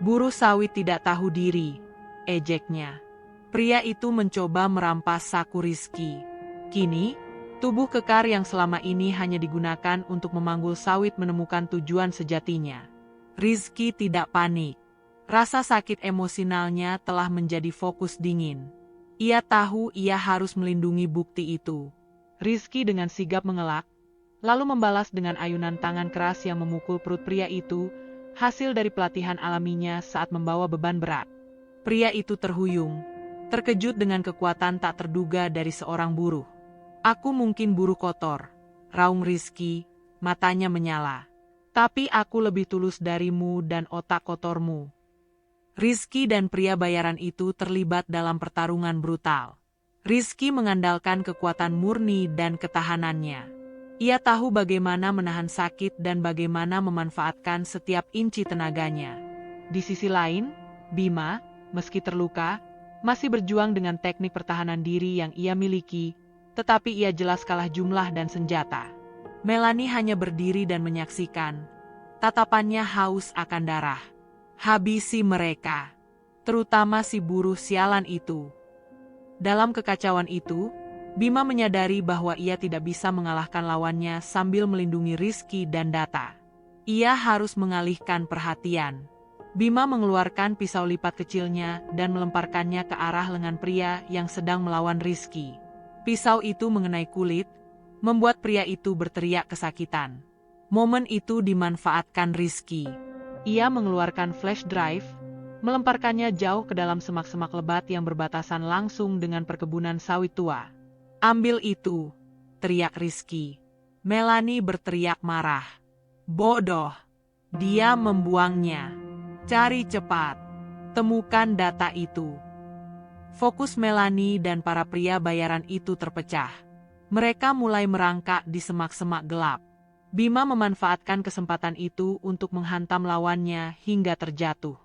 A: Buruh sawit tidak tahu diri, ejeknya. Pria itu mencoba merampas saku Rizky. Kini, tubuh kekar yang selama ini hanya digunakan untuk memanggul sawit menemukan tujuan sejatinya. Rizky tidak panik. Rasa sakit emosionalnya telah menjadi fokus dingin. Ia tahu ia harus melindungi bukti itu. Rizky dengan sigap mengelak, lalu membalas dengan ayunan tangan keras yang memukul perut pria itu, hasil dari pelatihan alaminya saat membawa beban berat. Pria itu terhuyung, terkejut dengan kekuatan tak terduga dari seorang buruh. Aku mungkin buruh kotor, raung Rizky, matanya menyala. Tapi aku lebih tulus darimu dan otak kotormu. Rizky dan pria bayaran itu terlibat dalam pertarungan brutal. Rizky mengandalkan kekuatan murni dan ketahanannya. Ia tahu bagaimana menahan sakit dan bagaimana memanfaatkan setiap inci tenaganya. Di sisi lain, Bima, meski terluka, masih berjuang dengan teknik pertahanan diri yang ia miliki, tetapi ia jelas kalah jumlah dan senjata. Melanie hanya berdiri dan menyaksikan. Tatapannya haus akan darah. Habisi mereka, terutama si buruh sialan itu. Dalam kekacauan itu, Bima menyadari bahwa ia tidak bisa mengalahkan lawannya sambil melindungi Rizky dan data. Ia harus mengalihkan perhatian. Bima mengeluarkan pisau lipat kecilnya dan melemparkannya ke arah lengan pria yang sedang melawan Rizky. Pisau itu mengenai kulit, membuat pria itu berteriak kesakitan. Momen itu dimanfaatkan Rizky. Ia mengeluarkan flash drive, melemparkannya jauh ke dalam semak-semak lebat yang berbatasan langsung dengan perkebunan sawit tua. Ambil itu, teriak Rizky. Melanie berteriak marah. Bodoh, dia membuangnya. Cari cepat, temukan data itu. Fokus Melanie dan para pria bayaran itu terpecah. Mereka mulai merangkak di semak-semak gelap. Bima memanfaatkan kesempatan itu untuk menghantam lawannya hingga terjatuh.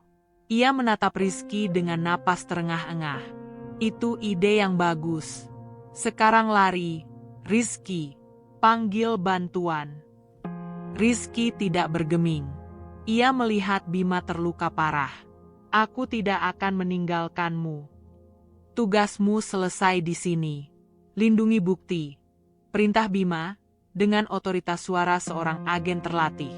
A: Ia menatap Rizky dengan napas terengah-engah. Itu ide yang bagus. Sekarang lari, Rizky. Panggil bantuan. Rizky tidak bergeming. Ia melihat Bima terluka parah. Aku tidak akan meninggalkanmu. Tugasmu selesai di sini. Lindungi bukti. Perintah Bima, dengan otoritas suara seorang agen terlatih.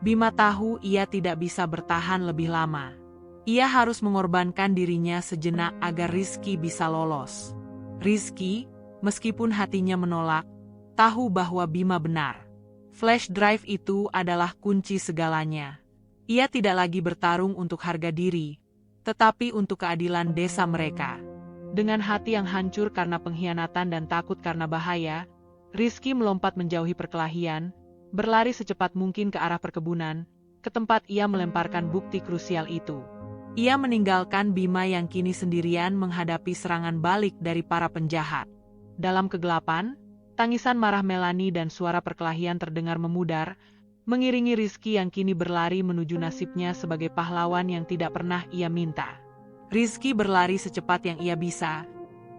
A: Bima tahu ia tidak bisa bertahan lebih lama. Ia harus mengorbankan dirinya sejenak agar Rizky bisa lolos. Rizky, meskipun hatinya menolak, tahu bahwa Bima benar. Flash drive itu adalah kunci segalanya. Ia tidak lagi bertarung untuk harga diri, tetapi untuk keadilan desa mereka. Dengan hati yang hancur karena pengkhianatan dan takut karena bahaya, Rizky melompat menjauhi perkelahian, berlari secepat mungkin ke arah perkebunan, ke tempat ia melemparkan bukti krusial itu. Ia meninggalkan Bima yang kini sendirian menghadapi serangan balik dari para penjahat. Dalam kegelapan, tangisan marah Melanie dan suara perkelahian terdengar memudar, mengiringi Rizky yang kini berlari menuju nasibnya sebagai pahlawan yang tidak pernah ia minta. Rizky berlari secepat yang ia bisa,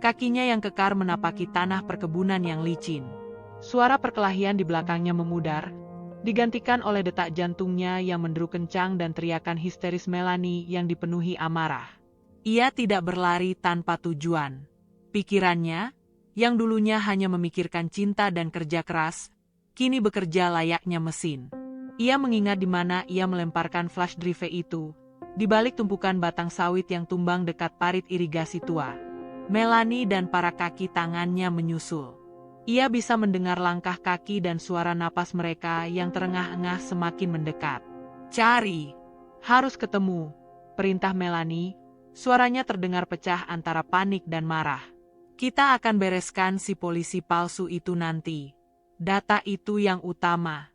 A: kakinya yang kekar menapaki tanah perkebunan yang licin. Suara perkelahian di belakangnya memudar, digantikan oleh detak jantungnya yang menderu kencang dan teriakan histeris Melanie yang dipenuhi amarah. Ia tidak berlari tanpa tujuan. Pikirannya, yang dulunya hanya memikirkan cinta dan kerja keras, kini bekerja layaknya mesin. Ia mengingat di mana ia melemparkan flash drive itu, Di balik tumpukan batang sawit yang tumbang dekat parit irigasi tua, Melanie dan para kaki tangannya menyusul. Ia bisa mendengar langkah kaki dan suara napas mereka yang terengah-engah semakin mendekat. "Cari! Harus ketemu!" perintah Melanie. Suaranya terdengar pecah antara panik dan marah. "Kita akan bereskan si polisi palsu itu nanti. Data itu yang utama."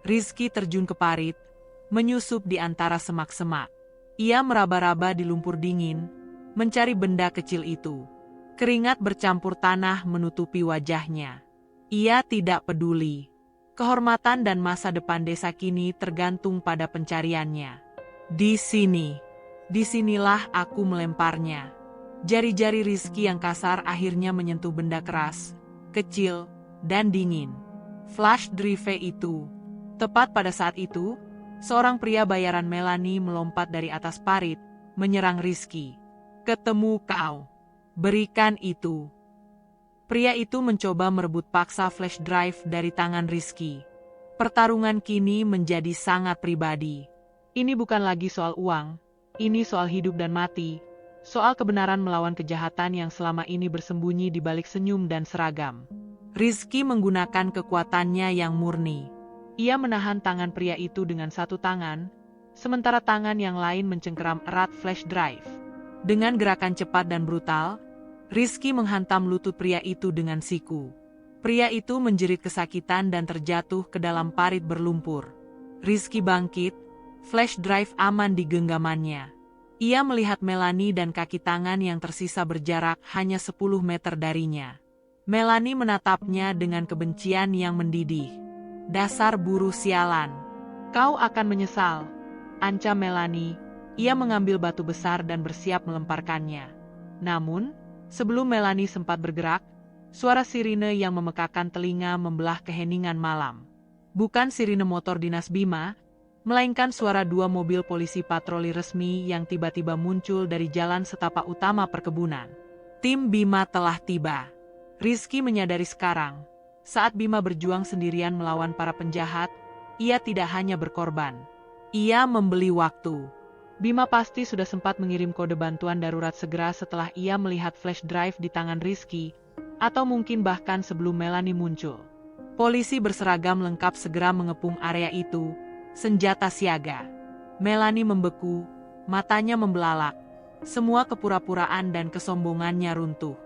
A: Rizky terjun ke parit, menyusup di antara semak-semak. Ia meraba-raba di lumpur dingin, mencari benda kecil itu. Keringat bercampur tanah menutupi wajahnya. Ia tidak peduli. Kehormatan dan masa depan desa kini tergantung pada pencariannya. Disinilah aku melemparnya." Jari-jari Rizky yang kasar akhirnya menyentuh benda keras, kecil, dan dingin. Flash drive itu. Tepat pada saat itu, seorang pria bayaran Melanie melompat dari atas parit, menyerang Rizky. "Ketemu kau. Berikan itu." Pria itu mencoba merebut paksa flash drive dari tangan Rizky. Pertarungan kini menjadi sangat pribadi. Ini bukan lagi soal uang, ini soal hidup dan mati, soal kebenaran melawan kejahatan yang selama ini bersembunyi di balik senyum dan seragam. Rizky menggunakan kekuatannya yang murni. Ia menahan tangan pria itu dengan satu tangan, sementara tangan yang lain mencengkeram erat flash drive. Dengan gerakan cepat dan brutal, Rizky menghantam lutut pria itu dengan siku. Pria itu menjerit kesakitan dan terjatuh ke dalam parit berlumpur. Rizky bangkit, flash drive aman di genggamannya. Ia melihat Melanie dan kaki tangan yang tersisa berjarak hanya 10 meter darinya. Melanie menatapnya dengan kebencian yang mendidih. "Dasar buruh sialan. Kau akan menyesal," ancam Melanie. Ia mengambil batu besar dan bersiap melemparkannya. Namun, sebelum Melanie sempat bergerak, suara sirine yang memekakan telinga membelah keheningan malam. Bukan sirine motor dinas Bima, melainkan suara 2 mobil polisi patroli resmi yang tiba-tiba muncul dari jalan setapak utama perkebunan. Tim Bima telah tiba. Rizky menyadari sekarang, saat Bima berjuang sendirian melawan para penjahat, ia tidak hanya berkorban. Ia membeli waktu. Bima pasti sudah sempat mengirim kode bantuan darurat segera setelah ia melihat flash drive di tangan Rizky, atau mungkin bahkan sebelum Melanie muncul. Polisi berseragam lengkap segera mengepung area itu, senjata siaga. Melanie membeku, matanya membelalak. Semua kepura-puraan dan kesombongannya runtuh.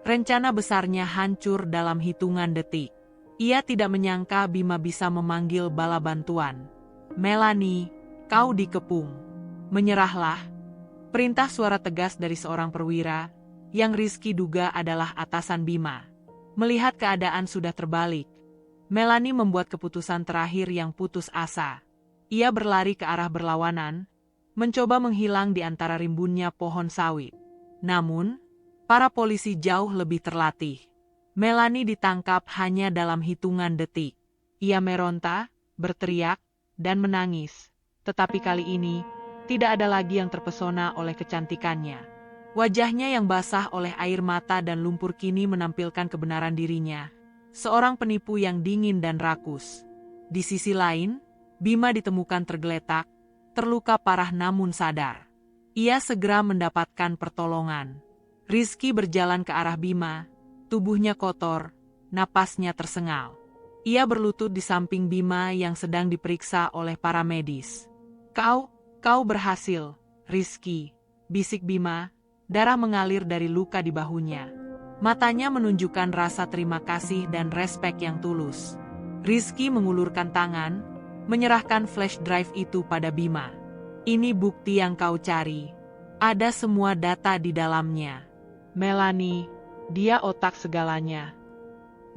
A: Rencana besarnya hancur dalam hitungan detik. Ia tidak menyangka Bima bisa memanggil bala bantuan. "Melanie, kau dikepung. Menyerahlah." Perintah suara tegas dari seorang perwira, yang Rizky duga adalah atasan Bima. Melihat keadaan sudah terbalik, Melanie membuat keputusan terakhir yang putus asa. Ia berlari ke arah berlawanan, mencoba menghilang di antara rimbunnya pohon sawit. Namun, para polisi jauh lebih terlatih. Melanie ditangkap hanya dalam hitungan detik. Ia meronta, berteriak, dan menangis. Tetapi kali ini, tidak ada lagi yang terpesona oleh kecantikannya. Wajahnya yang basah oleh air mata dan lumpur kini menampilkan kebenaran dirinya. Seorang penipu yang dingin dan rakus. Di sisi lain, Bima ditemukan tergeletak, terluka parah namun sadar. Ia segera mendapatkan pertolongan. Rizky berjalan ke arah Bima, tubuhnya kotor, napasnya tersengal. Ia berlutut di samping Bima yang sedang diperiksa oleh para medis. Kau berhasil, Rizky," bisik Bima, darah mengalir dari luka di bahunya. Matanya menunjukkan rasa terima kasih dan respek yang tulus. Rizky mengulurkan tangan, menyerahkan flash drive itu pada Bima. "Ini bukti yang kau cari. Ada semua data di dalamnya. Melanie, dia otak segalanya."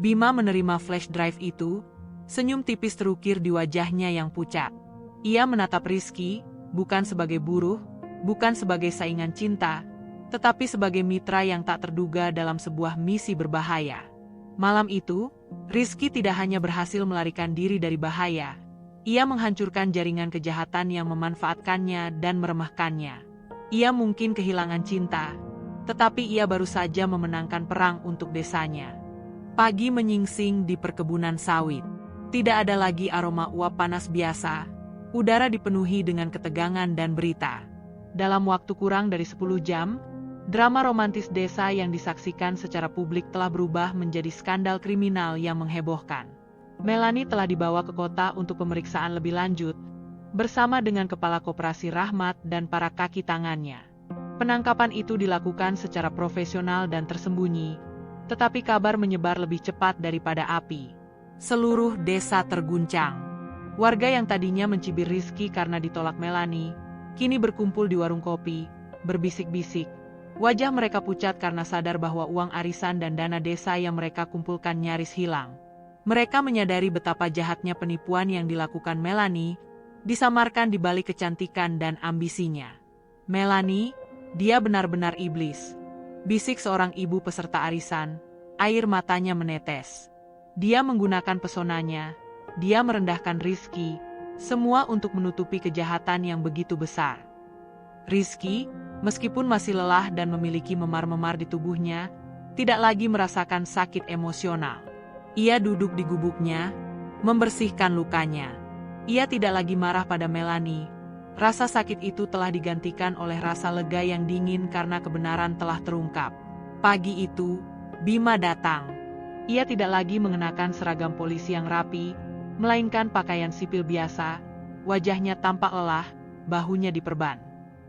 A: Bima menerima flash drive itu, senyum tipis terukir di wajahnya yang pucat. Ia menatap Rizky, bukan sebagai buruh, bukan sebagai saingan cinta, tetapi sebagai mitra yang tak terduga dalam sebuah misi berbahaya. Malam itu, Rizky tidak hanya berhasil melarikan diri dari bahaya, ia menghancurkan jaringan kejahatan yang memanfaatkannya dan meremehkannya. Ia mungkin kehilangan cinta, tetapi ia baru saja memenangkan perang untuk desanya. Pagi menyingsing di perkebunan sawit. Tidak ada lagi aroma uap panas biasa, Udara dipenuhi dengan ketegangan dan berita. Dalam waktu kurang dari 10 jam, drama romantis desa yang disaksikan secara publik telah berubah menjadi skandal kriminal yang menghebohkan. Melanie telah dibawa ke kota untuk pemeriksaan lebih lanjut, bersama dengan Kepala Koperasi Rahmat dan para kaki tangannya. Penangkapan itu dilakukan secara profesional dan tersembunyi, tetapi kabar menyebar lebih cepat daripada api. Seluruh desa terguncang. Warga yang tadinya mencibir Rizky karena ditolak Melanie, kini berkumpul di warung kopi, berbisik-bisik. Wajah mereka pucat karena sadar bahwa uang arisan dan dana desa yang mereka kumpulkan nyaris hilang. Mereka menyadari betapa jahatnya penipuan yang dilakukan Melanie, disamarkan di balik kecantikan dan ambisinya. Melanie, dia benar-benar iblis. Bisik seorang ibu peserta arisan, air matanya menetes. Dia menggunakan pesonanya, dia merendahkan Rizky, semua untuk menutupi kejahatan yang begitu besar. Rizky, meskipun masih lelah dan memiliki memar-memar di tubuhnya, tidak lagi merasakan sakit emosional. Ia duduk di gubuknya, membersihkan lukanya. Ia tidak lagi marah pada Melanie. Rasa sakit itu telah digantikan oleh rasa lega yang dingin karena kebenaran telah terungkap. Pagi itu, Bima datang. Ia tidak lagi mengenakan seragam polisi yang rapi, melainkan pakaian sipil biasa. Wajahnya tampak lelah, bahunya diperban.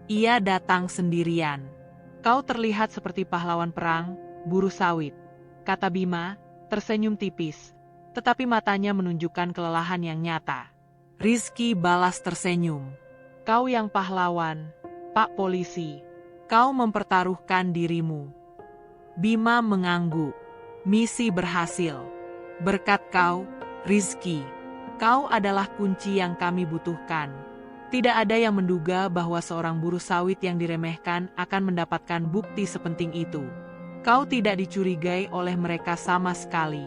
A: Ia datang sendirian. Kau terlihat seperti pahlawan perang, buruh sawit, kata Bima, tersenyum tipis, tetapi matanya menunjukkan kelelahan yang nyata. Rizky balas tersenyum. Kau yang pahlawan, Pak Polisi. Kau mempertaruhkan dirimu. Bima mengangguk. Misi berhasil. Berkat kau, Rizky. Kau adalah kunci yang kami butuhkan. Tidak ada yang menduga bahwa seorang buruh sawit yang diremehkan akan mendapatkan bukti sepenting itu. Kau tidak dicurigai oleh mereka sama sekali.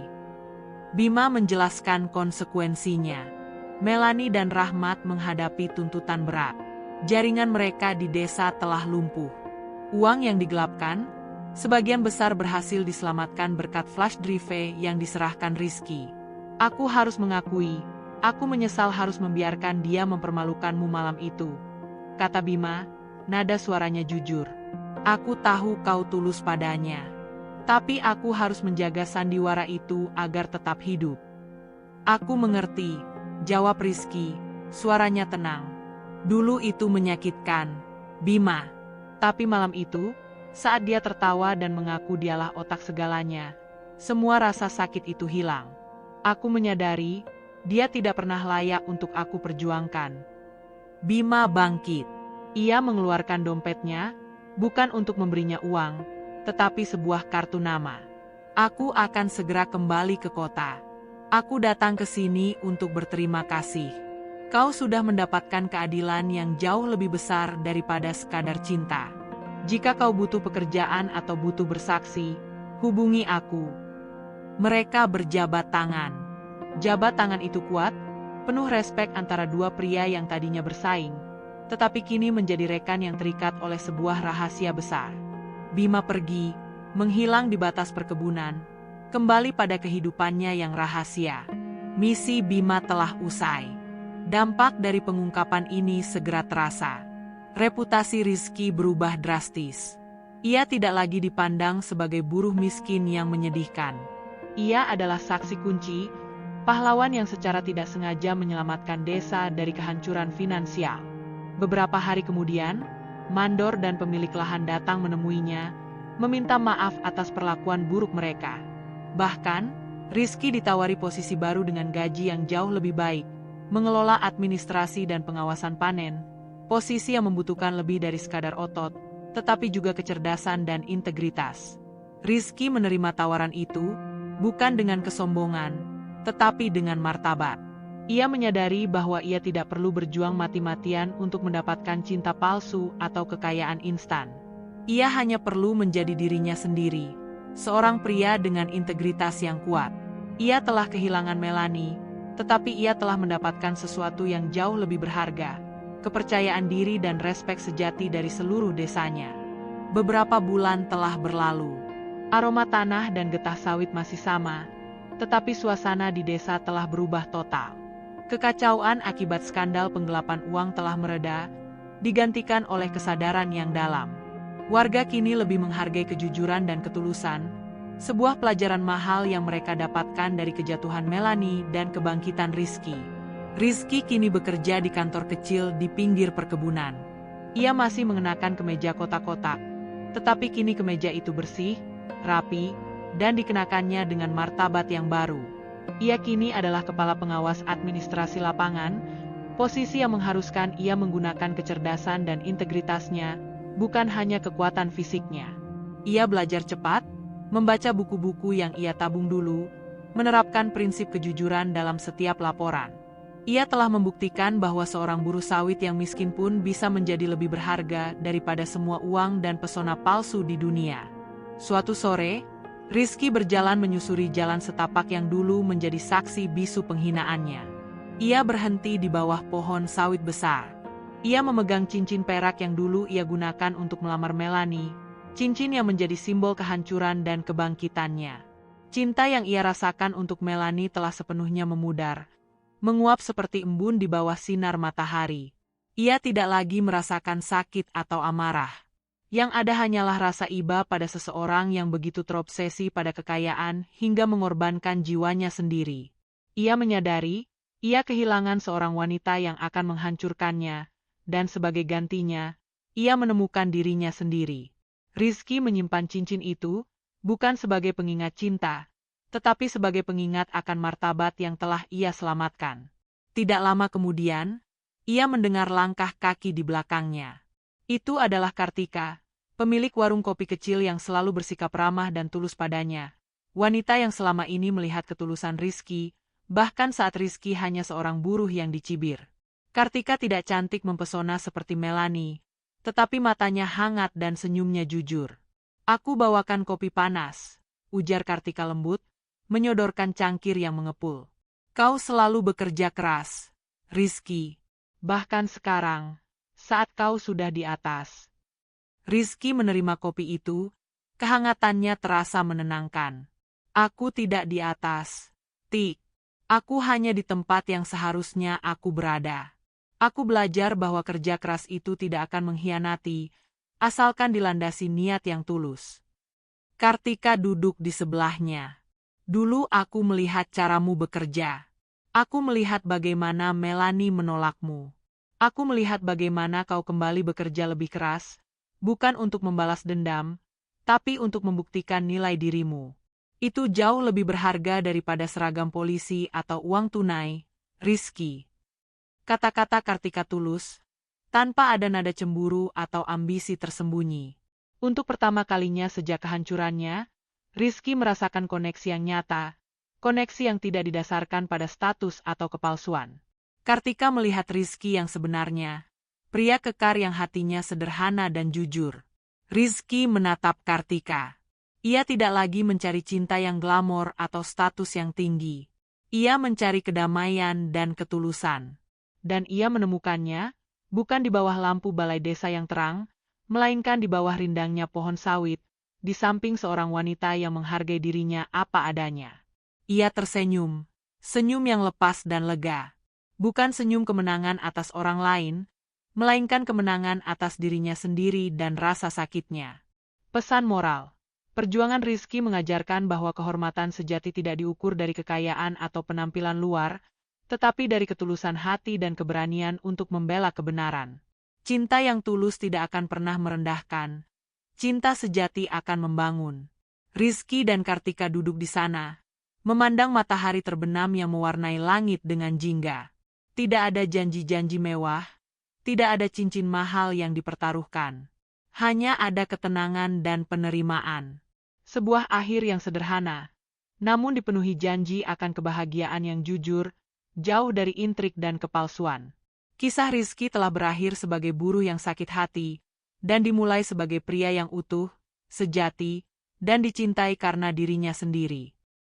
A: Bima menjelaskan konsekuensinya. Melanie dan Rahmat menghadapi tuntutan berat. Jaringan mereka di desa telah lumpuh. Uang yang digelapkan, sebagian besar berhasil diselamatkan berkat flash drive yang diserahkan Rizky. Aku harus mengakui, aku menyesal harus membiarkan dia mempermalukanmu malam itu, kata Bima, nada suaranya jujur. Aku tahu kau tulus padanya. Tapi aku harus menjaga sandiwara itu agar tetap hidup. Aku mengerti, jawab Rizky, suaranya tenang. Dulu itu menyakitkan, Bima. Tapi malam itu, saat dia tertawa dan mengaku dialah otak segalanya, semua rasa sakit itu hilang. Aku menyadari, dia tidak pernah layak untuk aku perjuangkan. Bima bangkit. Ia mengeluarkan dompetnya, bukan untuk memberinya uang, tetapi sebuah kartu nama. Aku akan segera kembali ke kota. Aku datang ke sini untuk berterima kasih. Kau sudah mendapatkan keadilan yang jauh lebih besar daripada sekadar cinta. Jika kau butuh pekerjaan atau butuh bersaksi, hubungi aku. Mereka berjabat tangan. Jabat tangan itu kuat, penuh respek antara dua pria yang tadinya bersaing, tetapi kini menjadi rekan yang terikat oleh sebuah rahasia besar. Bima pergi, menghilang di batas perkebunan, kembali pada kehidupannya yang rahasia. Misi Bima telah usai. Dampak dari pengungkapan ini segera terasa. Reputasi Rizky berubah drastis. Ia tidak lagi dipandang sebagai buruh miskin yang menyedihkan. Ia adalah saksi kunci, pahlawan yang secara tidak sengaja menyelamatkan desa dari kehancuran finansial. Beberapa hari kemudian, mandor dan pemilik lahan datang menemuinya, meminta maaf atas perlakuan buruk mereka. Bahkan, Rizky ditawari posisi baru dengan gaji yang jauh lebih baik, mengelola administrasi dan pengawasan panen, posisi yang membutuhkan lebih dari sekadar otot, tetapi juga kecerdasan dan integritas. Rizky menerima tawaran itu, bukan dengan kesombongan, tetapi dengan martabat. Ia menyadari bahwa ia tidak perlu berjuang mati-matian untuk mendapatkan cinta palsu atau kekayaan instan. Ia hanya perlu menjadi dirinya sendiri, seorang pria dengan integritas yang kuat. Ia telah kehilangan Melanie, tetapi ia telah mendapatkan sesuatu yang jauh lebih berharga, kepercayaan diri dan respek sejati dari seluruh desanya. Beberapa bulan telah berlalu. Aroma tanah dan getah sawit masih sama, tetapi suasana di desa telah berubah total. Kekacauan akibat skandal penggelapan uang telah mereda, digantikan oleh kesadaran yang dalam. Warga kini lebih menghargai kejujuran dan ketulusan, sebuah pelajaran mahal yang mereka dapatkan dari kejatuhan Melanie dan kebangkitan Rizky. Rizky kini bekerja di kantor kecil di pinggir perkebunan. Ia masih mengenakan kemeja kotak-kotak, tetapi kini kemeja itu bersih, rapi, dan dikenakannya dengan martabat yang baru. Ia kini adalah kepala pengawas administrasi lapangan, posisi yang mengharuskan ia menggunakan kecerdasan dan integritasnya, bukan hanya kekuatan fisiknya. Ia belajar cepat, membaca buku-buku yang ia tabung dulu, menerapkan prinsip kejujuran dalam setiap laporan. Ia telah membuktikan bahwa seorang buruh sawit yang miskin pun bisa menjadi lebih berharga daripada semua uang dan pesona palsu di dunia. Suatu sore, Rizky berjalan menyusuri jalan setapak yang dulu menjadi saksi bisu penghinaannya. Ia berhenti di bawah pohon sawit besar. Ia memegang cincin perak yang dulu ia gunakan untuk melamar Melanie, cincin yang menjadi simbol kehancuran dan kebangkitannya. Cinta yang ia rasakan untuk Melanie telah sepenuhnya memudar, menguap seperti embun di bawah sinar matahari. Ia tidak lagi merasakan sakit atau amarah. Yang ada hanyalah rasa iba pada seseorang yang begitu terobsesi pada kekayaan hingga mengorbankan jiwanya sendiri. Ia menyadari, ia kehilangan seorang wanita yang akan menghancurkannya, dan sebagai gantinya, ia menemukan dirinya sendiri. Rizky menyimpan cincin itu, bukan sebagai pengingat cinta, tetapi sebagai pengingat akan martabat yang telah ia selamatkan. Tidak lama kemudian, ia mendengar langkah kaki di belakangnya. Itu adalah Kartika, pemilik warung kopi kecil yang selalu bersikap ramah dan tulus padanya. Wanita yang selama ini melihat ketulusan Rizky, bahkan saat Rizky hanya seorang buruh yang dicibir. Kartika tidak cantik mempesona seperti Melanie, tetapi matanya hangat dan senyumnya jujur. "Aku bawakan kopi panas," ujar Kartika lembut, menyodorkan cangkir yang mengepul. "Kau selalu bekerja keras, Rizky. Bahkan sekarang, saat kau sudah di atas." Rizky menerima kopi itu, kehangatannya terasa menenangkan. "Aku tidak di atas, Tik. Aku hanya di tempat yang seharusnya aku berada. Aku belajar bahwa kerja keras itu tidak akan mengkhianati, asalkan dilandasi niat yang tulus." Kartika duduk di sebelahnya. "Dulu aku melihat caramu bekerja. Aku melihat bagaimana Melanie menolakmu. Aku melihat bagaimana kau kembali bekerja lebih keras, bukan untuk membalas dendam, tapi untuk membuktikan nilai dirimu. Itu jauh lebih berharga daripada seragam polisi atau uang tunai, Rizky." Kata-kata Kartika tulus, tanpa ada nada cemburu atau ambisi tersembunyi. Untuk pertama kalinya sejak kehancurannya, Rizky merasakan koneksi yang nyata, koneksi yang tidak didasarkan pada status atau kepalsuan. Kartika melihat Rizky yang sebenarnya, pria kekar yang hatinya sederhana dan jujur. Rizky menatap Kartika. Ia tidak lagi mencari cinta yang glamor atau status yang tinggi. Ia mencari kedamaian dan ketulusan. Dan ia menemukannya, bukan di bawah lampu balai desa yang terang, melainkan di bawah rindangnya pohon sawit, di samping seorang wanita yang menghargai dirinya apa adanya. Ia tersenyum, senyum yang lepas dan lega. Bukan senyum kemenangan atas orang lain, melainkan kemenangan atas dirinya sendiri dan rasa sakitnya. Pesan moral. Perjuangan Rizky mengajarkan bahwa kehormatan sejati tidak diukur dari kekayaan atau penampilan luar, tetapi dari ketulusan hati dan keberanian untuk membela kebenaran. Cinta yang tulus tidak akan pernah merendahkan. Cinta sejati akan membangun. Rizky dan Kartika duduk di sana, memandang matahari terbenam yang mewarnai langit dengan jingga. Tidak ada janji-janji mewah, tidak ada cincin mahal yang dipertaruhkan. Hanya ada ketenangan dan penerimaan. Sebuah akhir yang sederhana, namun dipenuhi janji akan kebahagiaan yang jujur, jauh dari intrik dan kepalsuan. Kisah Rizky telah berakhir sebagai buruh yang sakit hati, dan dimulai sebagai pria yang utuh, sejati, dan dicintai karena dirinya sendiri.